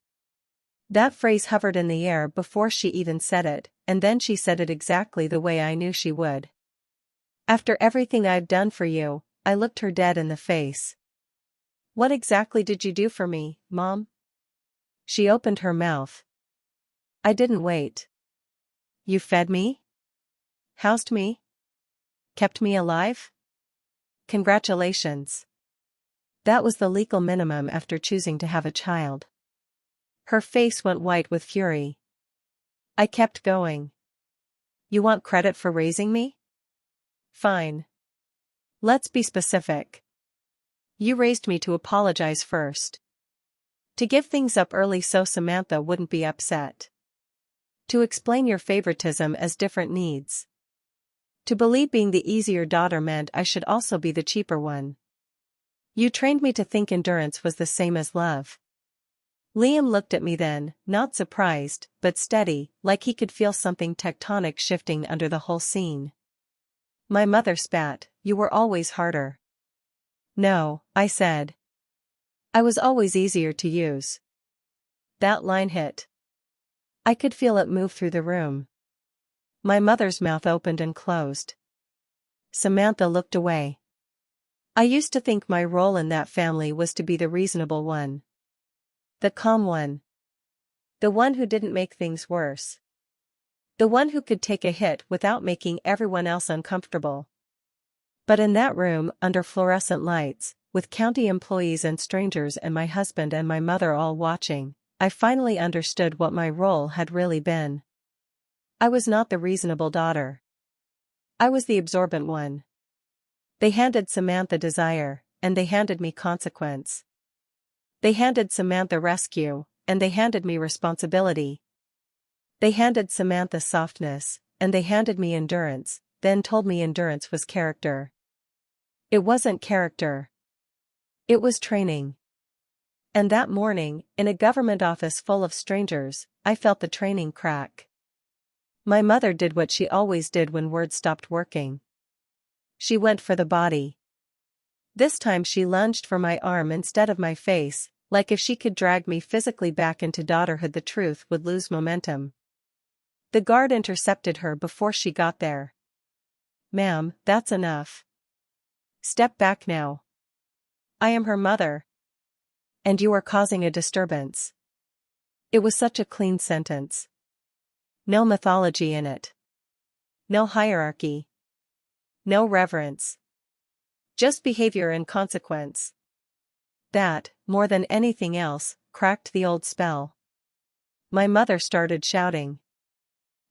Speaker 1: That phrase hovered in the air before she even said it, and then she said it exactly the way I knew she would. After everything I've done for you, I looked her dead in the face. What exactly did you do for me, Mom? She opened her mouth. I didn't wait. You fed me? Housed me? Kept me alive? Congratulations. That was the legal minimum after choosing to have a child. Her face went white with fury. I kept going. You want credit for raising me? Fine. Let's be specific. You raised me to apologize first. To give things up early so Samantha wouldn't be upset. To explain your favoritism as different needs. To believe being the easier daughter meant I should also be the cheaper one. You trained me to think endurance was the same as love. Liam looked at me then, not surprised, but steady, like he could feel something tectonic shifting under the whole scene. My mother spat, you were always harder. No, I said. I was always easier to use. That line hit. I could feel it move through the room. My mother's mouth opened and closed. Samantha looked away. I used to think my role in that family was to be the reasonable one. The calm one. The one who didn't make things worse. The one who could take a hit without making everyone else uncomfortable. But in that room, under fluorescent lights, with county employees and strangers and my husband and my mother all watching, I finally understood what my role had really been. I was not the reasonable daughter. I was the absorbent one. They handed Samantha desire, and they handed me consequence. They handed Samantha rescue, and they handed me responsibility. They handed Samantha softness, and they handed me endurance, then told me endurance was character. It wasn't character. It was training. And that morning, in a government office full of strangers, I felt the training crack. My mother did what she always did when words stopped working. She went for the body. This time she lunged for my arm instead of my face, like if she could drag me physically back into daughterhood the truth would lose momentum. The guard intercepted her before she got there. "Ma'am, that's enough. Step back now. I am her mother. And you are causing a disturbance." It was such a clean sentence. No mythology in it. No hierarchy. No reverence. Just behavior and consequence. That, more than anything else, cracked the old spell. My mother started shouting.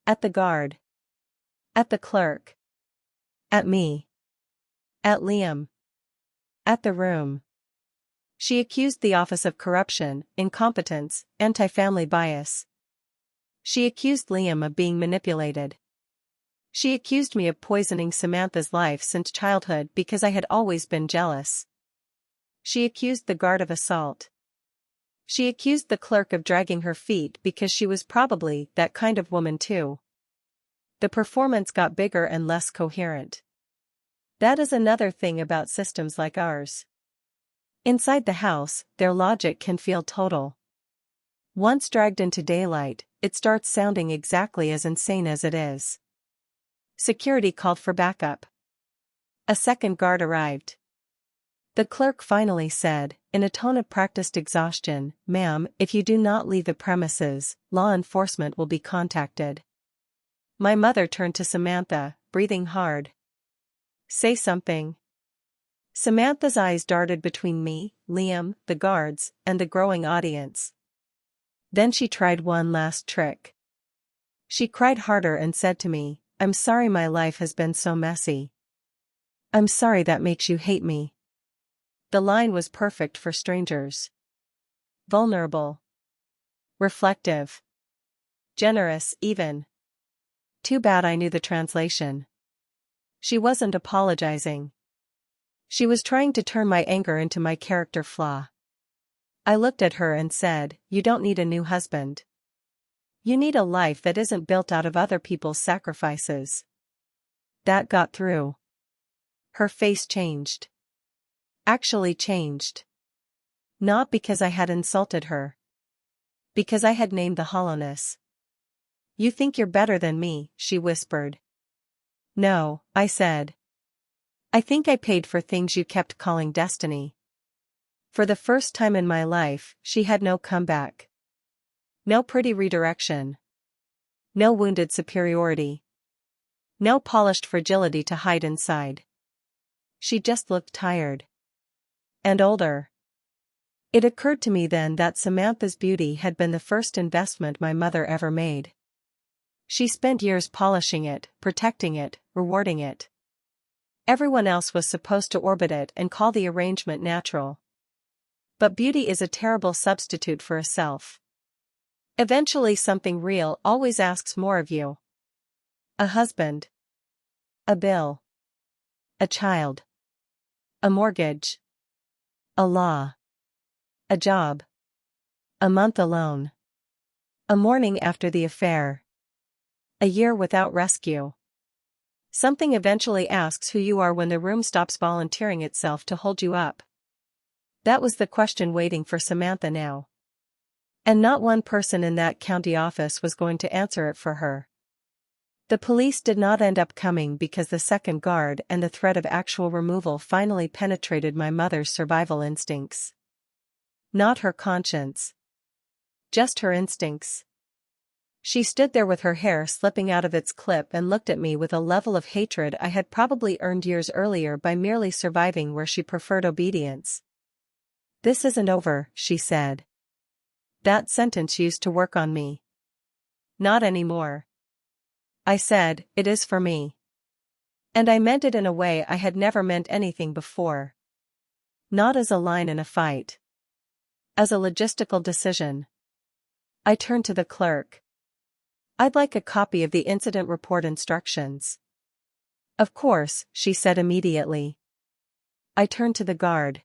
Speaker 1: At the guard. At the clerk. At me. At Liam. At the room. She accused the office of corruption, incompetence, anti-family bias. She accused Liam of being manipulated. She accused me of poisoning Samantha's life since childhood because I had always been jealous. She accused the guard of assault. She accused the clerk of dragging her feet because she was probably that kind of woman too. The performance got bigger and less coherent. That is another thing about systems like ours. Inside the house, their logic can feel total. Once dragged into daylight, it starts sounding exactly as insane as it is. Security called for backup. A second guard arrived. The clerk finally said, in a tone of practiced exhaustion, "Ma'am, if you do not leave the premises, law enforcement will be contacted." My mother turned to Samantha, breathing hard. "Say something." Samantha's eyes darted between me, Liam, the guards, and the growing audience. Then she tried one last trick. She cried harder and said to me, "I'm sorry my life has been so messy. I'm sorry that makes you hate me." The line was perfect for strangers. Vulnerable. Reflective. Generous, even. Too bad I knew the translation. She wasn't apologizing. She was trying to turn my anger into my character flaw. I looked at her and said, "You don't need a new husband. You need a life that isn't built out of other people's sacrifices." That got through. Her face changed. Actually changed. Not because I had insulted her. Because I had named the hollowness. "You think you're better than me," she whispered. "No," I said. "I think I paid for things you kept calling destiny." For the first time in my life, she had no comeback. No pretty redirection. No wounded superiority. No polished fragility to hide inside. She just looked tired. And older. It occurred to me then that Samantha's beauty had been the first investment my mother ever made. She spent years polishing it, protecting it, rewarding it. Everyone else was supposed to orbit it and call the arrangement natural. But beauty is a terrible substitute for a self. Eventually something real always asks more of you. A husband. A bill. A child. A mortgage. A law. A job. A month alone. A morning after the affair. A year without rescue. Something eventually asks who you are when the room stops volunteering itself to hold you up. That was the question waiting for Samantha now. And not one person in that county office was going to answer it for her. The police did not end up coming because the second guard and the threat of actual removal finally penetrated my mother's survival instincts. Not her conscience. Just her instincts. She stood there with her hair slipping out of its clip and looked at me with a level of hatred I had probably earned years earlier by merely surviving where she preferred obedience. "This isn't over," she said. That sentence used to work on me. "Not anymore." I said, "It is for me." And I meant it in a way I had never meant anything before. Not as a line in a fight. As a logistical decision. I turned to the clerk. "I'd like a copy of the incident report instructions." "Of course," she said immediately. I turned to the guard.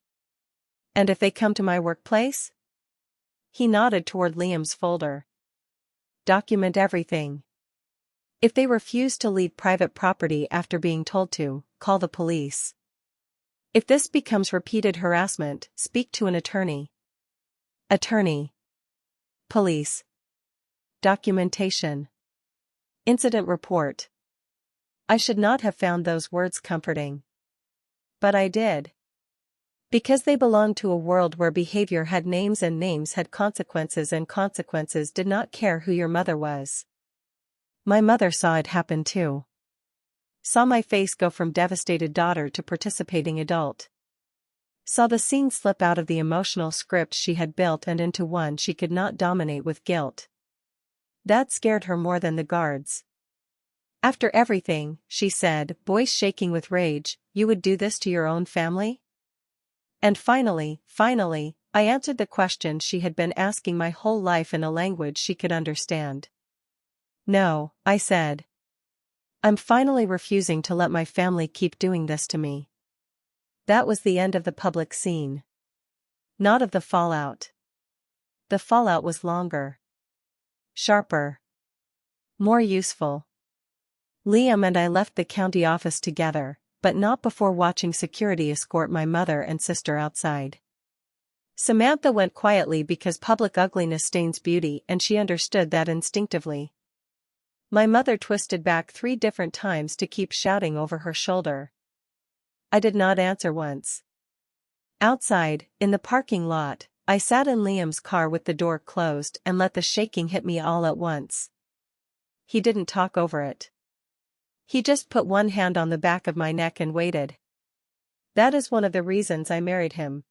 Speaker 1: "And if they come to my workplace?" He nodded toward Liam's folder. Document everything. If they refuse to leave private property after being told to, call the police. If this becomes repeated harassment, speak to an attorney. Attorney. Police. Documentation. Incident report. I should not have found those words comforting. But I did. Because they belonged to a world where behavior had names and names had consequences and consequences did not care who your mother was. My mother saw it happen too. Saw my face go from devastated daughter to participating adult. Saw the scene slip out of the emotional script she had built and into one she could not dominate with guilt. That scared her more than the guards. After everything, she said, voice shaking with rage, you would do this to your own family? And finally, I answered the question she had been asking my whole life in a language she could understand. No, I said. I'm finally refusing to let my family keep doing this to me. That was the end of the public scene. Not of the fallout. The fallout was longer. Sharper. More useful. Liam and I left the county office together, but not before watching security escort my mother and sister outside. Samantha went quietly because public ugliness stains beauty and she understood that instinctively. My mother twisted back 3 different times to keep shouting over her shoulder. I did not answer once. Outside, in the parking lot, I sat in Liam's car with the door closed and let the shaking hit me all at once. He didn't talk over it. He just put one hand on the back of my neck and waited. That is one of the reasons I married him.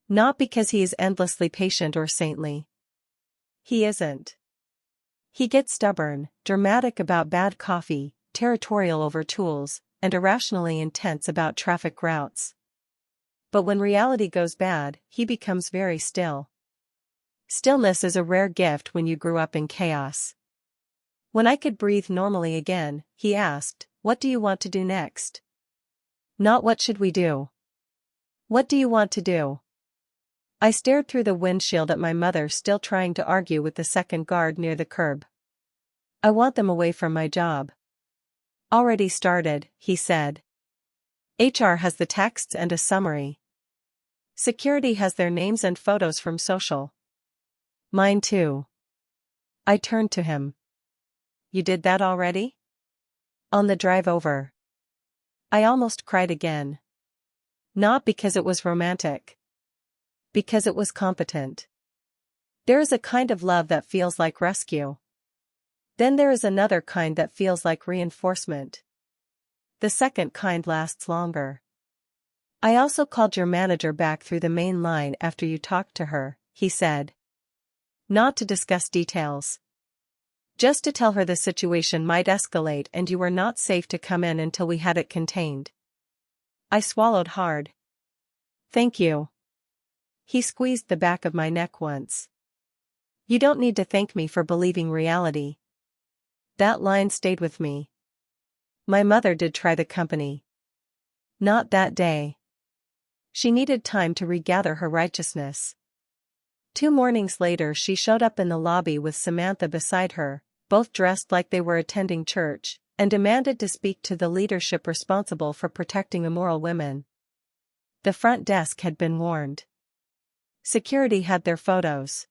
Speaker 1: Not because he is endlessly patient or saintly. He isn't. He gets stubborn, dramatic about bad coffee, territorial over tools, and irrationally intense about traffic routes. But when reality goes bad, he becomes very still. Stillness is a rare gift when you grew up in chaos. When I could breathe normally again, he asked, what do you want to do next? Not what should we do? What do you want to do? I stared through the windshield at my mother still trying to argue with the second guard near the curb. I want them away from my job. Already started, he said. HR has the texts and a summary. Security has their names and photos from social. Mine too. I turned to him. You did that already? On the drive over. I almost cried again. Not because it was romantic. Because it was competent. There is a kind of love that feels like rescue. Then there is another kind that feels like reinforcement. The second kind lasts longer. I also called your manager back through the main line after you talked to her, he said. Not to discuss details. Just to tell her the situation might escalate and you were not safe to come in until we had it contained. I swallowed hard. Thank you. He squeezed the back of my neck once. You don't need to thank me for believing reality. That line stayed with me. My mother did try the company. Not that day. She needed time to regather her righteousness. 2 mornings later she showed up in the lobby with Samantha beside her, both dressed like they were attending church, and demanded to speak to the leadership responsible for protecting immoral women. The front desk had been warned. Security had their photos.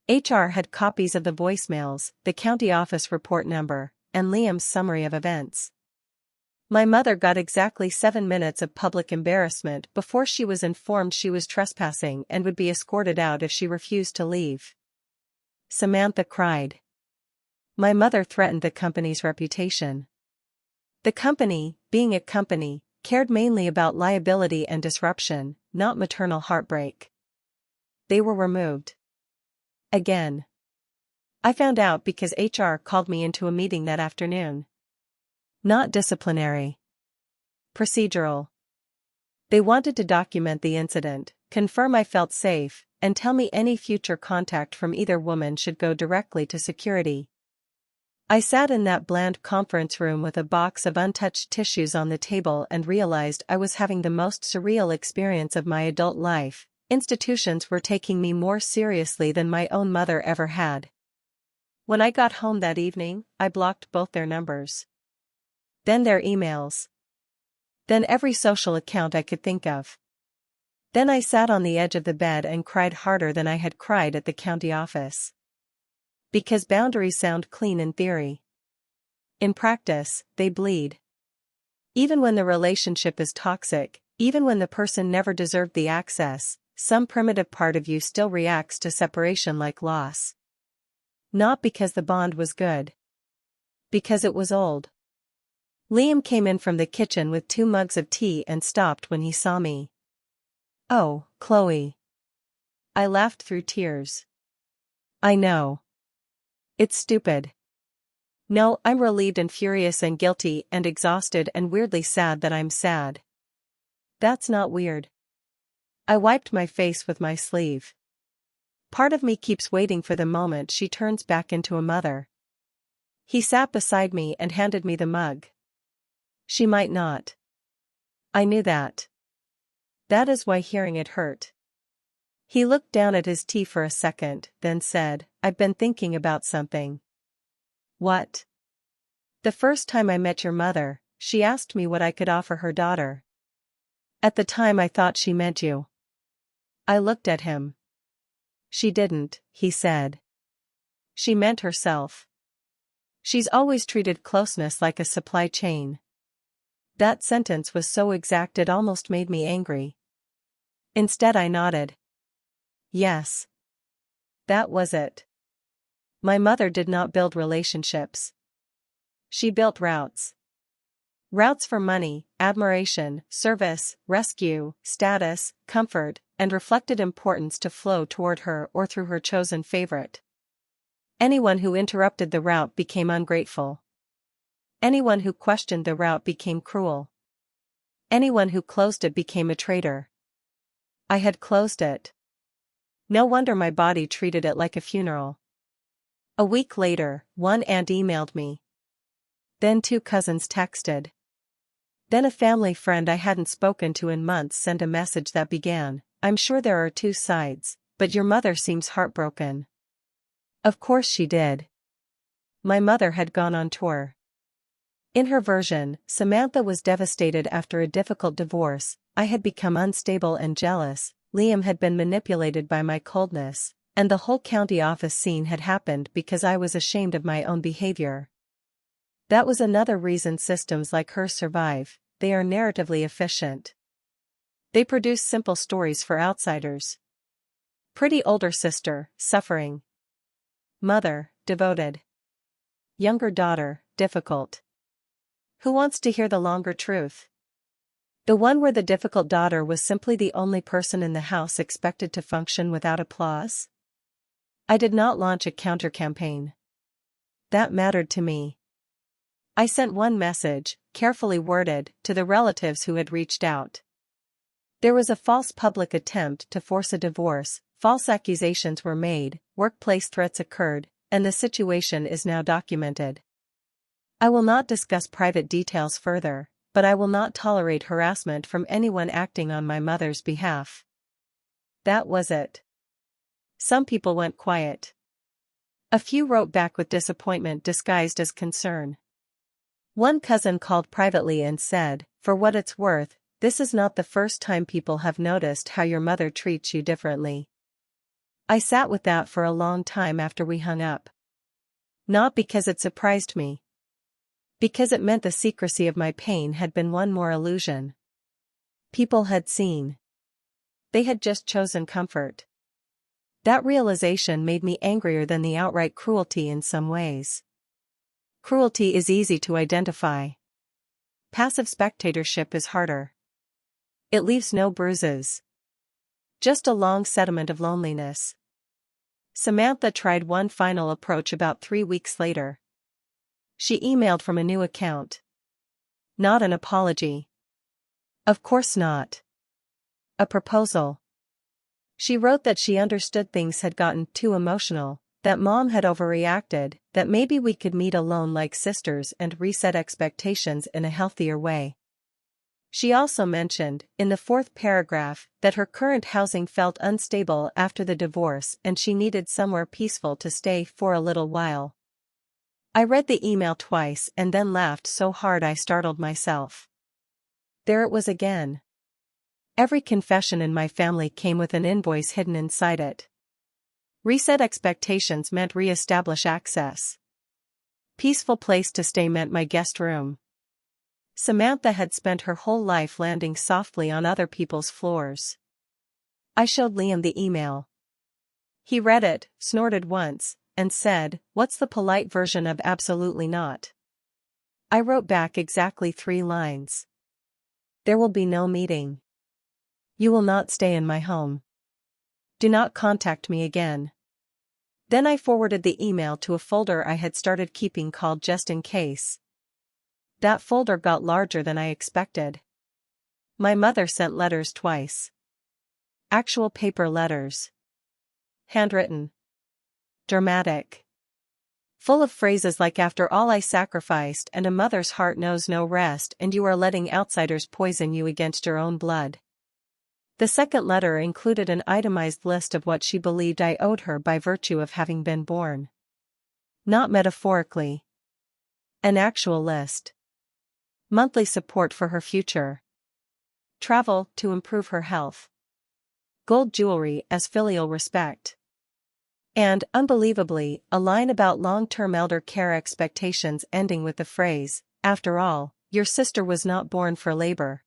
Speaker 1: HR had copies of the voicemails, the county office report number, and Liam's summary of events. My mother got exactly 7 minutes of public embarrassment before she was informed she was trespassing and would be escorted out if she refused to leave. Samantha cried. My mother threatened the company's reputation. The company, being a company, cared mainly about liability and disruption, not maternal heartbreak. They were removed. Again. I found out because HR called me into a meeting that afternoon. Not disciplinary. Procedural. They wanted to document the incident, confirm I felt safe, and tell me any future contact from either woman should go directly to security. I sat in that bland conference room with a box of untouched tissues on the table and realized I was having the most surreal experience of my adult life, Institutions were taking me more seriously than my own mother ever had. When I got home that evening, I blocked both their numbers. Then their emails. Then every social account I could think of. Then I sat on the edge of the bed and cried harder than I had cried at the county office. Because boundaries sound clean in theory. In practice, they bleed. Even when the relationship is toxic, even when the person never deserved the access, some primitive part of you still reacts to separation like loss. Not because the bond was good. Because it was old. Liam came in from the kitchen with 2 mugs of tea and stopped when he saw me. "Oh, Chloe." I laughed through tears. "I know. It's stupid." "No, I'm relieved and furious and guilty and exhausted and weirdly sad that I'm sad." "That's not weird." I wiped my face with my sleeve. Part of me keeps waiting for the moment she turns back into a mother. He sat beside me and handed me the mug. She might not. I knew that. That is why hearing it hurt. He looked down at his tea for a second, then said, "I've been thinking about something." "What?" "The first time I met your mother, she asked me what I could offer her daughter. At the time I thought she meant you." I looked at him. "She didn't," he said. "She meant herself. She's always treated closeness like a supply chain." That sentence was so exact it almost made me angry. Instead I nodded. Yes. That was it. My mother did not build relationships. She built routes. Routes for money, admiration, service, rescue, status, comfort, and reflected importance to flow toward her or through her chosen favorite. Anyone who interrupted the route became ungrateful. Anyone who questioned the route became cruel. Anyone who closed it became a traitor. I had closed it. No wonder my body treated it like a funeral. A week later, one aunt emailed me. Then 2 cousins texted. Then a family friend I hadn't spoken to in months sent a message that began, "I'm sure there are 2 sides, but your mother seems heartbroken." Of course she did. My mother had gone on tour. In her version, Samantha was devastated after a difficult divorce, I had become unstable and jealous, Liam had been manipulated by my coldness, and the whole county office scene had happened because I was ashamed of my own behavior. That was another reason systems like hers survive, they are narratively efficient. They produce simple stories for outsiders. Pretty older sister, suffering. Mother, devoted. Younger daughter, difficult. Who wants to hear the longer truth? The one where the difficult daughter was simply the only person in the house expected to function without applause? I did not launch a counter-campaign. That mattered to me. I sent one message, carefully worded, to the relatives who had reached out. There was a false public attempt to force a divorce, false accusations were made, workplace threats occurred, and the situation is now documented. I will not discuss private details further, but I will not tolerate harassment from anyone acting on my mother's behalf. That was it. Some people went quiet. A few wrote back with disappointment disguised as concern. One cousin called privately and said, "For what it's worth, this is not the first time people have noticed how your mother treats you differently." I sat with that for a long time after we hung up. Not because it surprised me. Because it meant the secrecy of my pain had been one more illusion. People had seen. They had just chosen comfort. That realization made me angrier than the outright cruelty in some ways. Cruelty is easy to identify. Passive spectatorship is harder. It leaves no bruises. Just a long sediment of loneliness. Samantha tried one final approach about 3 weeks later. She emailed from a new account. Not an apology. Of course not. A proposal. She wrote that she understood things had gotten too emotional, that Mom had overreacted, that maybe we could meet alone like sisters and reset expectations in a healthier way. She also mentioned, in the fourth paragraph, that her current housing felt unstable after the divorce and she needed somewhere peaceful to stay for a little while. I read the email twice and then laughed so hard I startled myself. There it was again. Every confession in my family came with an invoice hidden inside it. Reset expectations meant re-establish access. Peaceful place to stay meant my guest room. Samantha had spent her whole life landing softly on other people's floors. I showed Liam the email. He read it, snorted once, and said, "What's the polite version of absolutely not?" I wrote back exactly 3 lines. "There will be no meeting. You will not stay in my home. Do not contact me again." Then I forwarded the email to a folder I had started keeping called Just in Case. That folder got larger than I expected. My mother sent letters twice. Actual paper letters. Handwritten. Dramatic. Full of phrases like "after all I sacrificed and a mother's heart knows no rest and you are letting outsiders poison you against your own blood." The second letter included an itemized list of what she believed I owed her by virtue of having been born. Not metaphorically. An actual list. Monthly support for her future. Travel to improve her health. Gold jewelry as filial respect. And, unbelievably, a line about long-term elder care expectations ending with the phrase, "After all, your sister was not born for labor."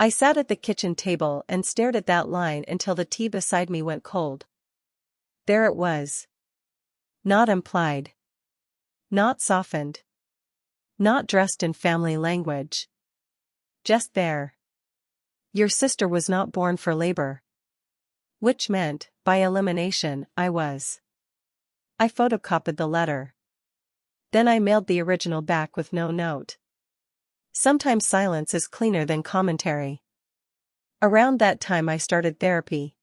Speaker 1: I sat at the kitchen table and stared at that line until the tea beside me went cold. There it was. Not implied. Not softened. Not dressed in family language. Just there. Your sister was not born for labor. Which meant, by elimination, I was. I photocopied the letter. Then I mailed the original back with no note. Sometimes silence is cleaner than commentary. Around that time I started therapy.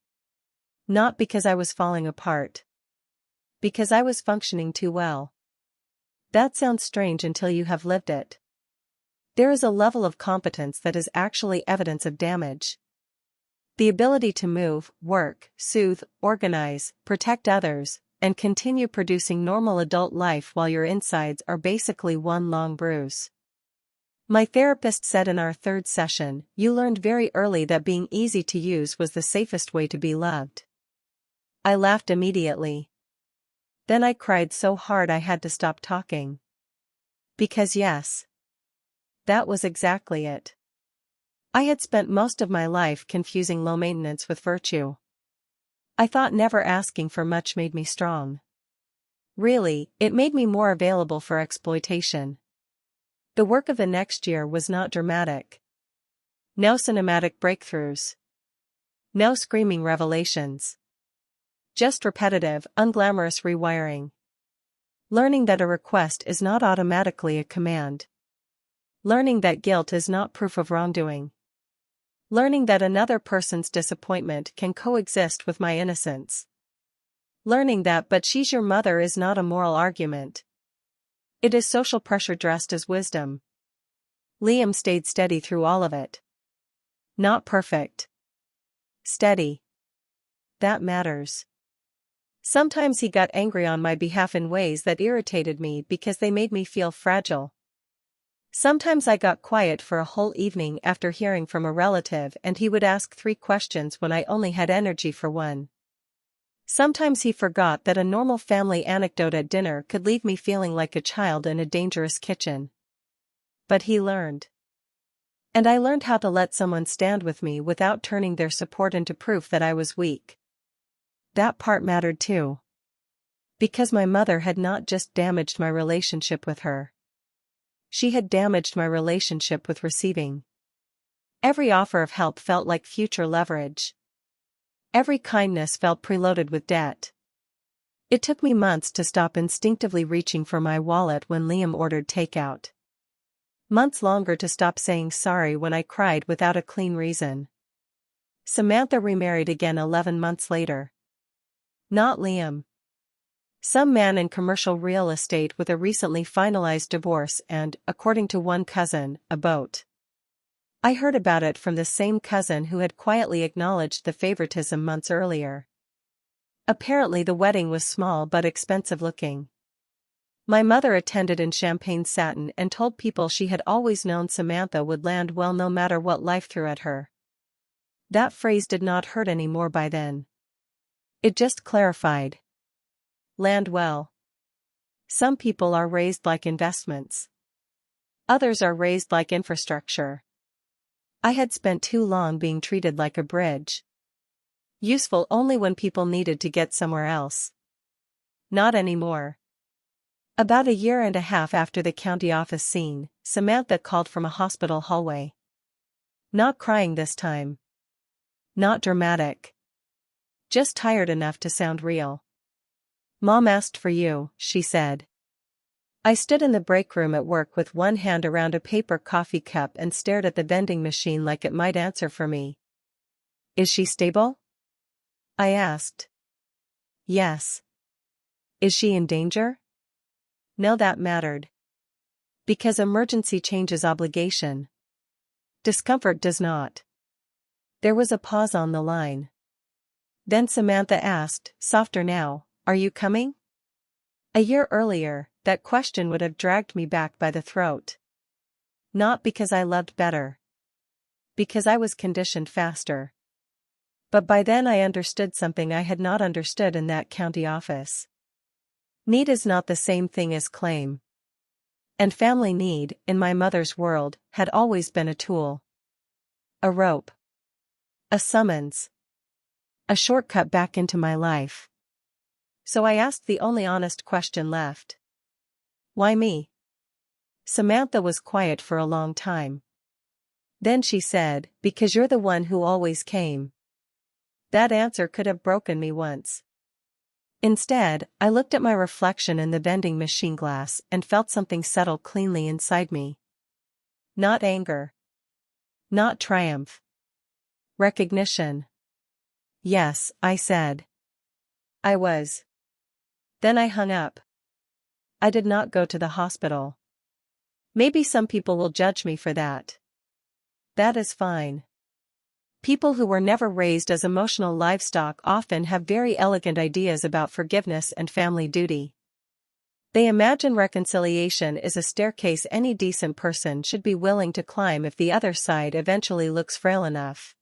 Speaker 1: Not because I was falling apart. Because I was functioning too well. That sounds strange until you have lived it. There is a level of competence that is actually evidence of damage. The ability to move, work, soothe, organize, protect others, and continue producing normal adult life while your insides are basically one long bruise. My therapist said in our 3rd session, "You learned very early that being easy to use was the safest way to be loved." I laughed immediately. Then I cried so hard I had to stop talking. Because yes. That was exactly it. I had spent most of my life confusing low maintenance with virtue. I thought never asking for much made me strong. Really, it made me more available for exploitation. The work of the next year was not dramatic. No cinematic breakthroughs. No screaming revelations. Just repetitive, unglamorous rewiring. Learning that a request is not automatically a command. Learning that guilt is not proof of wrongdoing. Learning that another person's disappointment can coexist with my innocence. Learning that "but she's your mother" is not a moral argument. It is social pressure dressed as wisdom. Liam stayed steady through all of it. Not perfect. Steady. That matters. Sometimes he got angry on my behalf in ways that irritated me because they made me feel fragile. Sometimes I got quiet for a whole evening after hearing from a relative and he would ask 3 questions when I only had energy for 1. Sometimes he forgot that a normal family anecdote at dinner could leave me feeling like a child in a dangerous kitchen. But he learned. And I learned how to let someone stand with me without turning their support into proof that I was weak. That part mattered too. Because my mother had not just damaged my relationship with her. She had damaged my relationship with receiving. Every offer of help felt like future leverage. Every kindness felt preloaded with debt. It took me months to stop instinctively reaching for my wallet when Liam ordered takeout. Months longer to stop saying sorry when I cried without a clean reason. Samantha remarried again 11 months later. Not Liam. Some man in commercial real estate with a recently finalized divorce and, according to one cousin, a boat. I heard about it from the same cousin who had quietly acknowledged the favoritism months earlier. Apparently the wedding was small but expensive looking. My mother attended in champagne satin and told people she had always known Samantha would land well no matter what life threw at her. That phrase did not hurt anymore by then. It just clarified. Land well. Some people are raised like investments. Others are raised like infrastructure. I had spent too long being treated like a bridge. Useful only when people needed to get somewhere else. Not anymore. About a year and a half after the county office scene, Samantha called from a hospital hallway. Not crying this time. Not dramatic. Just tired enough to sound real. "Mom asked for you," she said. I stood in the break room at work with one hand around a paper coffee cup and stared at the vending machine like it might answer for me. "Is she stable?" I asked. "Yes." "Is she in danger?" No, that mattered. Because emergency changes obligation. Discomfort does not. There was a pause on the line. Then Samantha asked, softer now, "Are you coming?" A year earlier, that question would have dragged me back by the throat. Not because I loved better. Because I was conditioned faster. But by then I understood something I had not understood in that county office. Need is not the same thing as claim. And family need, in my mother's world, had always been a tool. A rope. A summons. A shortcut back into my life. So I asked the only honest question left. Why me? Samantha was quiet for a long time. Then she said, "Because you're the one who always came." That answer could have broken me once. Instead, I looked at my reflection in the vending machine glass and felt something settle cleanly inside me. Not anger. Not triumph. Recognition. "Yes," I said. I was. Then I hung up. I did not go to the hospital. Maybe some people will judge me for that. That is fine. People who were never raised as emotional livestock often have very elegant ideas about forgiveness and family duty. They imagine reconciliation is a staircase any decent person should be willing to climb if the other side eventually looks frail enough.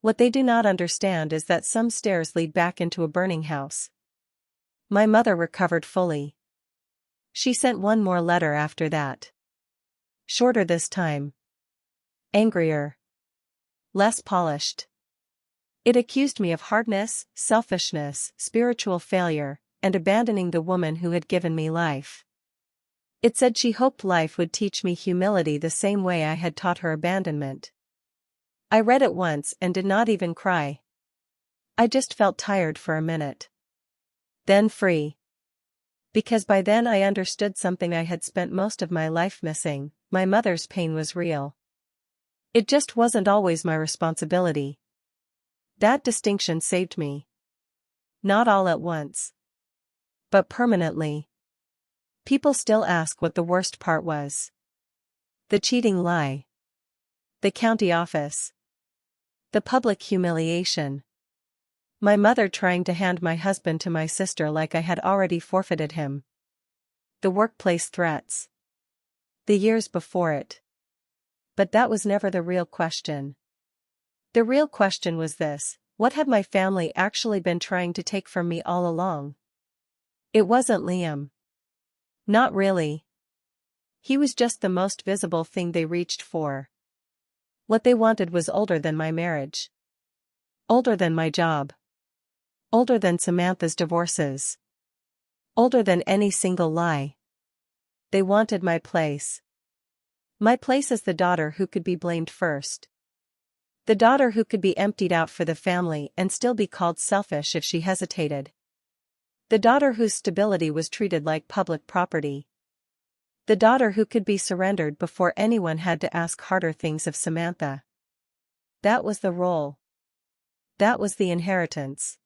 Speaker 1: What they do not understand is that some stairs lead back into a burning house. My mother recovered fully. She sent one more letter after that. Shorter this time. Angrier. Less polished. It accused me of hardness, selfishness, spiritual failure, and abandoning the woman who had given me life. It said she hoped life would teach me humility the same way I had taught her abandonment. I read it once and did not even cry. I just felt tired for a minute. Then free. Because by then I understood something I had spent most of my life missing: my mother's pain was real. It just wasn't always my responsibility. That distinction saved me. Not all at once. But permanently. People still ask what the worst part was. The cheating lie. The county office. The public humiliation. My mother trying to hand my husband to my sister like I had already forfeited him. The workplace threats. The years before it. But that was never the real question. The real question was this: what had my family actually been trying to take from me all along? It wasn't Liam. Not really. He was just the most visible thing they reached for. What they wanted was older than my marriage. Older than my job. Older than Samantha's divorces. Older than any single lie. They wanted my place. My place as the daughter who could be blamed first. The daughter who could be emptied out for the family and still be called selfish if she hesitated. The daughter whose stability was treated like public property. The daughter who could be surrendered before anyone had to ask harder things of Samantha. That was the role. That was the inheritance.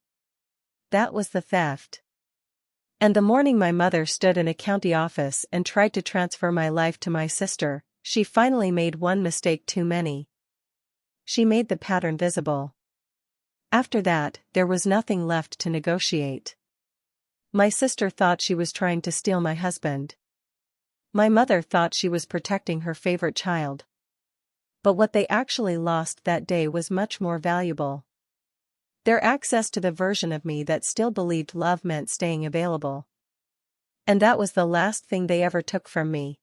Speaker 1: That was the theft. And the morning my mother stood in a county office and tried to transfer my life to my sister, She finally made one mistake too many. She made the pattern visible. After that, there was nothing left to negotiate. My sister thought she was trying to steal my husband. My mother thought she was protecting her favorite child. But what they actually lost that day was much more valuable. Their access to the version of me that still believed love meant staying available. And that was the last thing they ever took from me.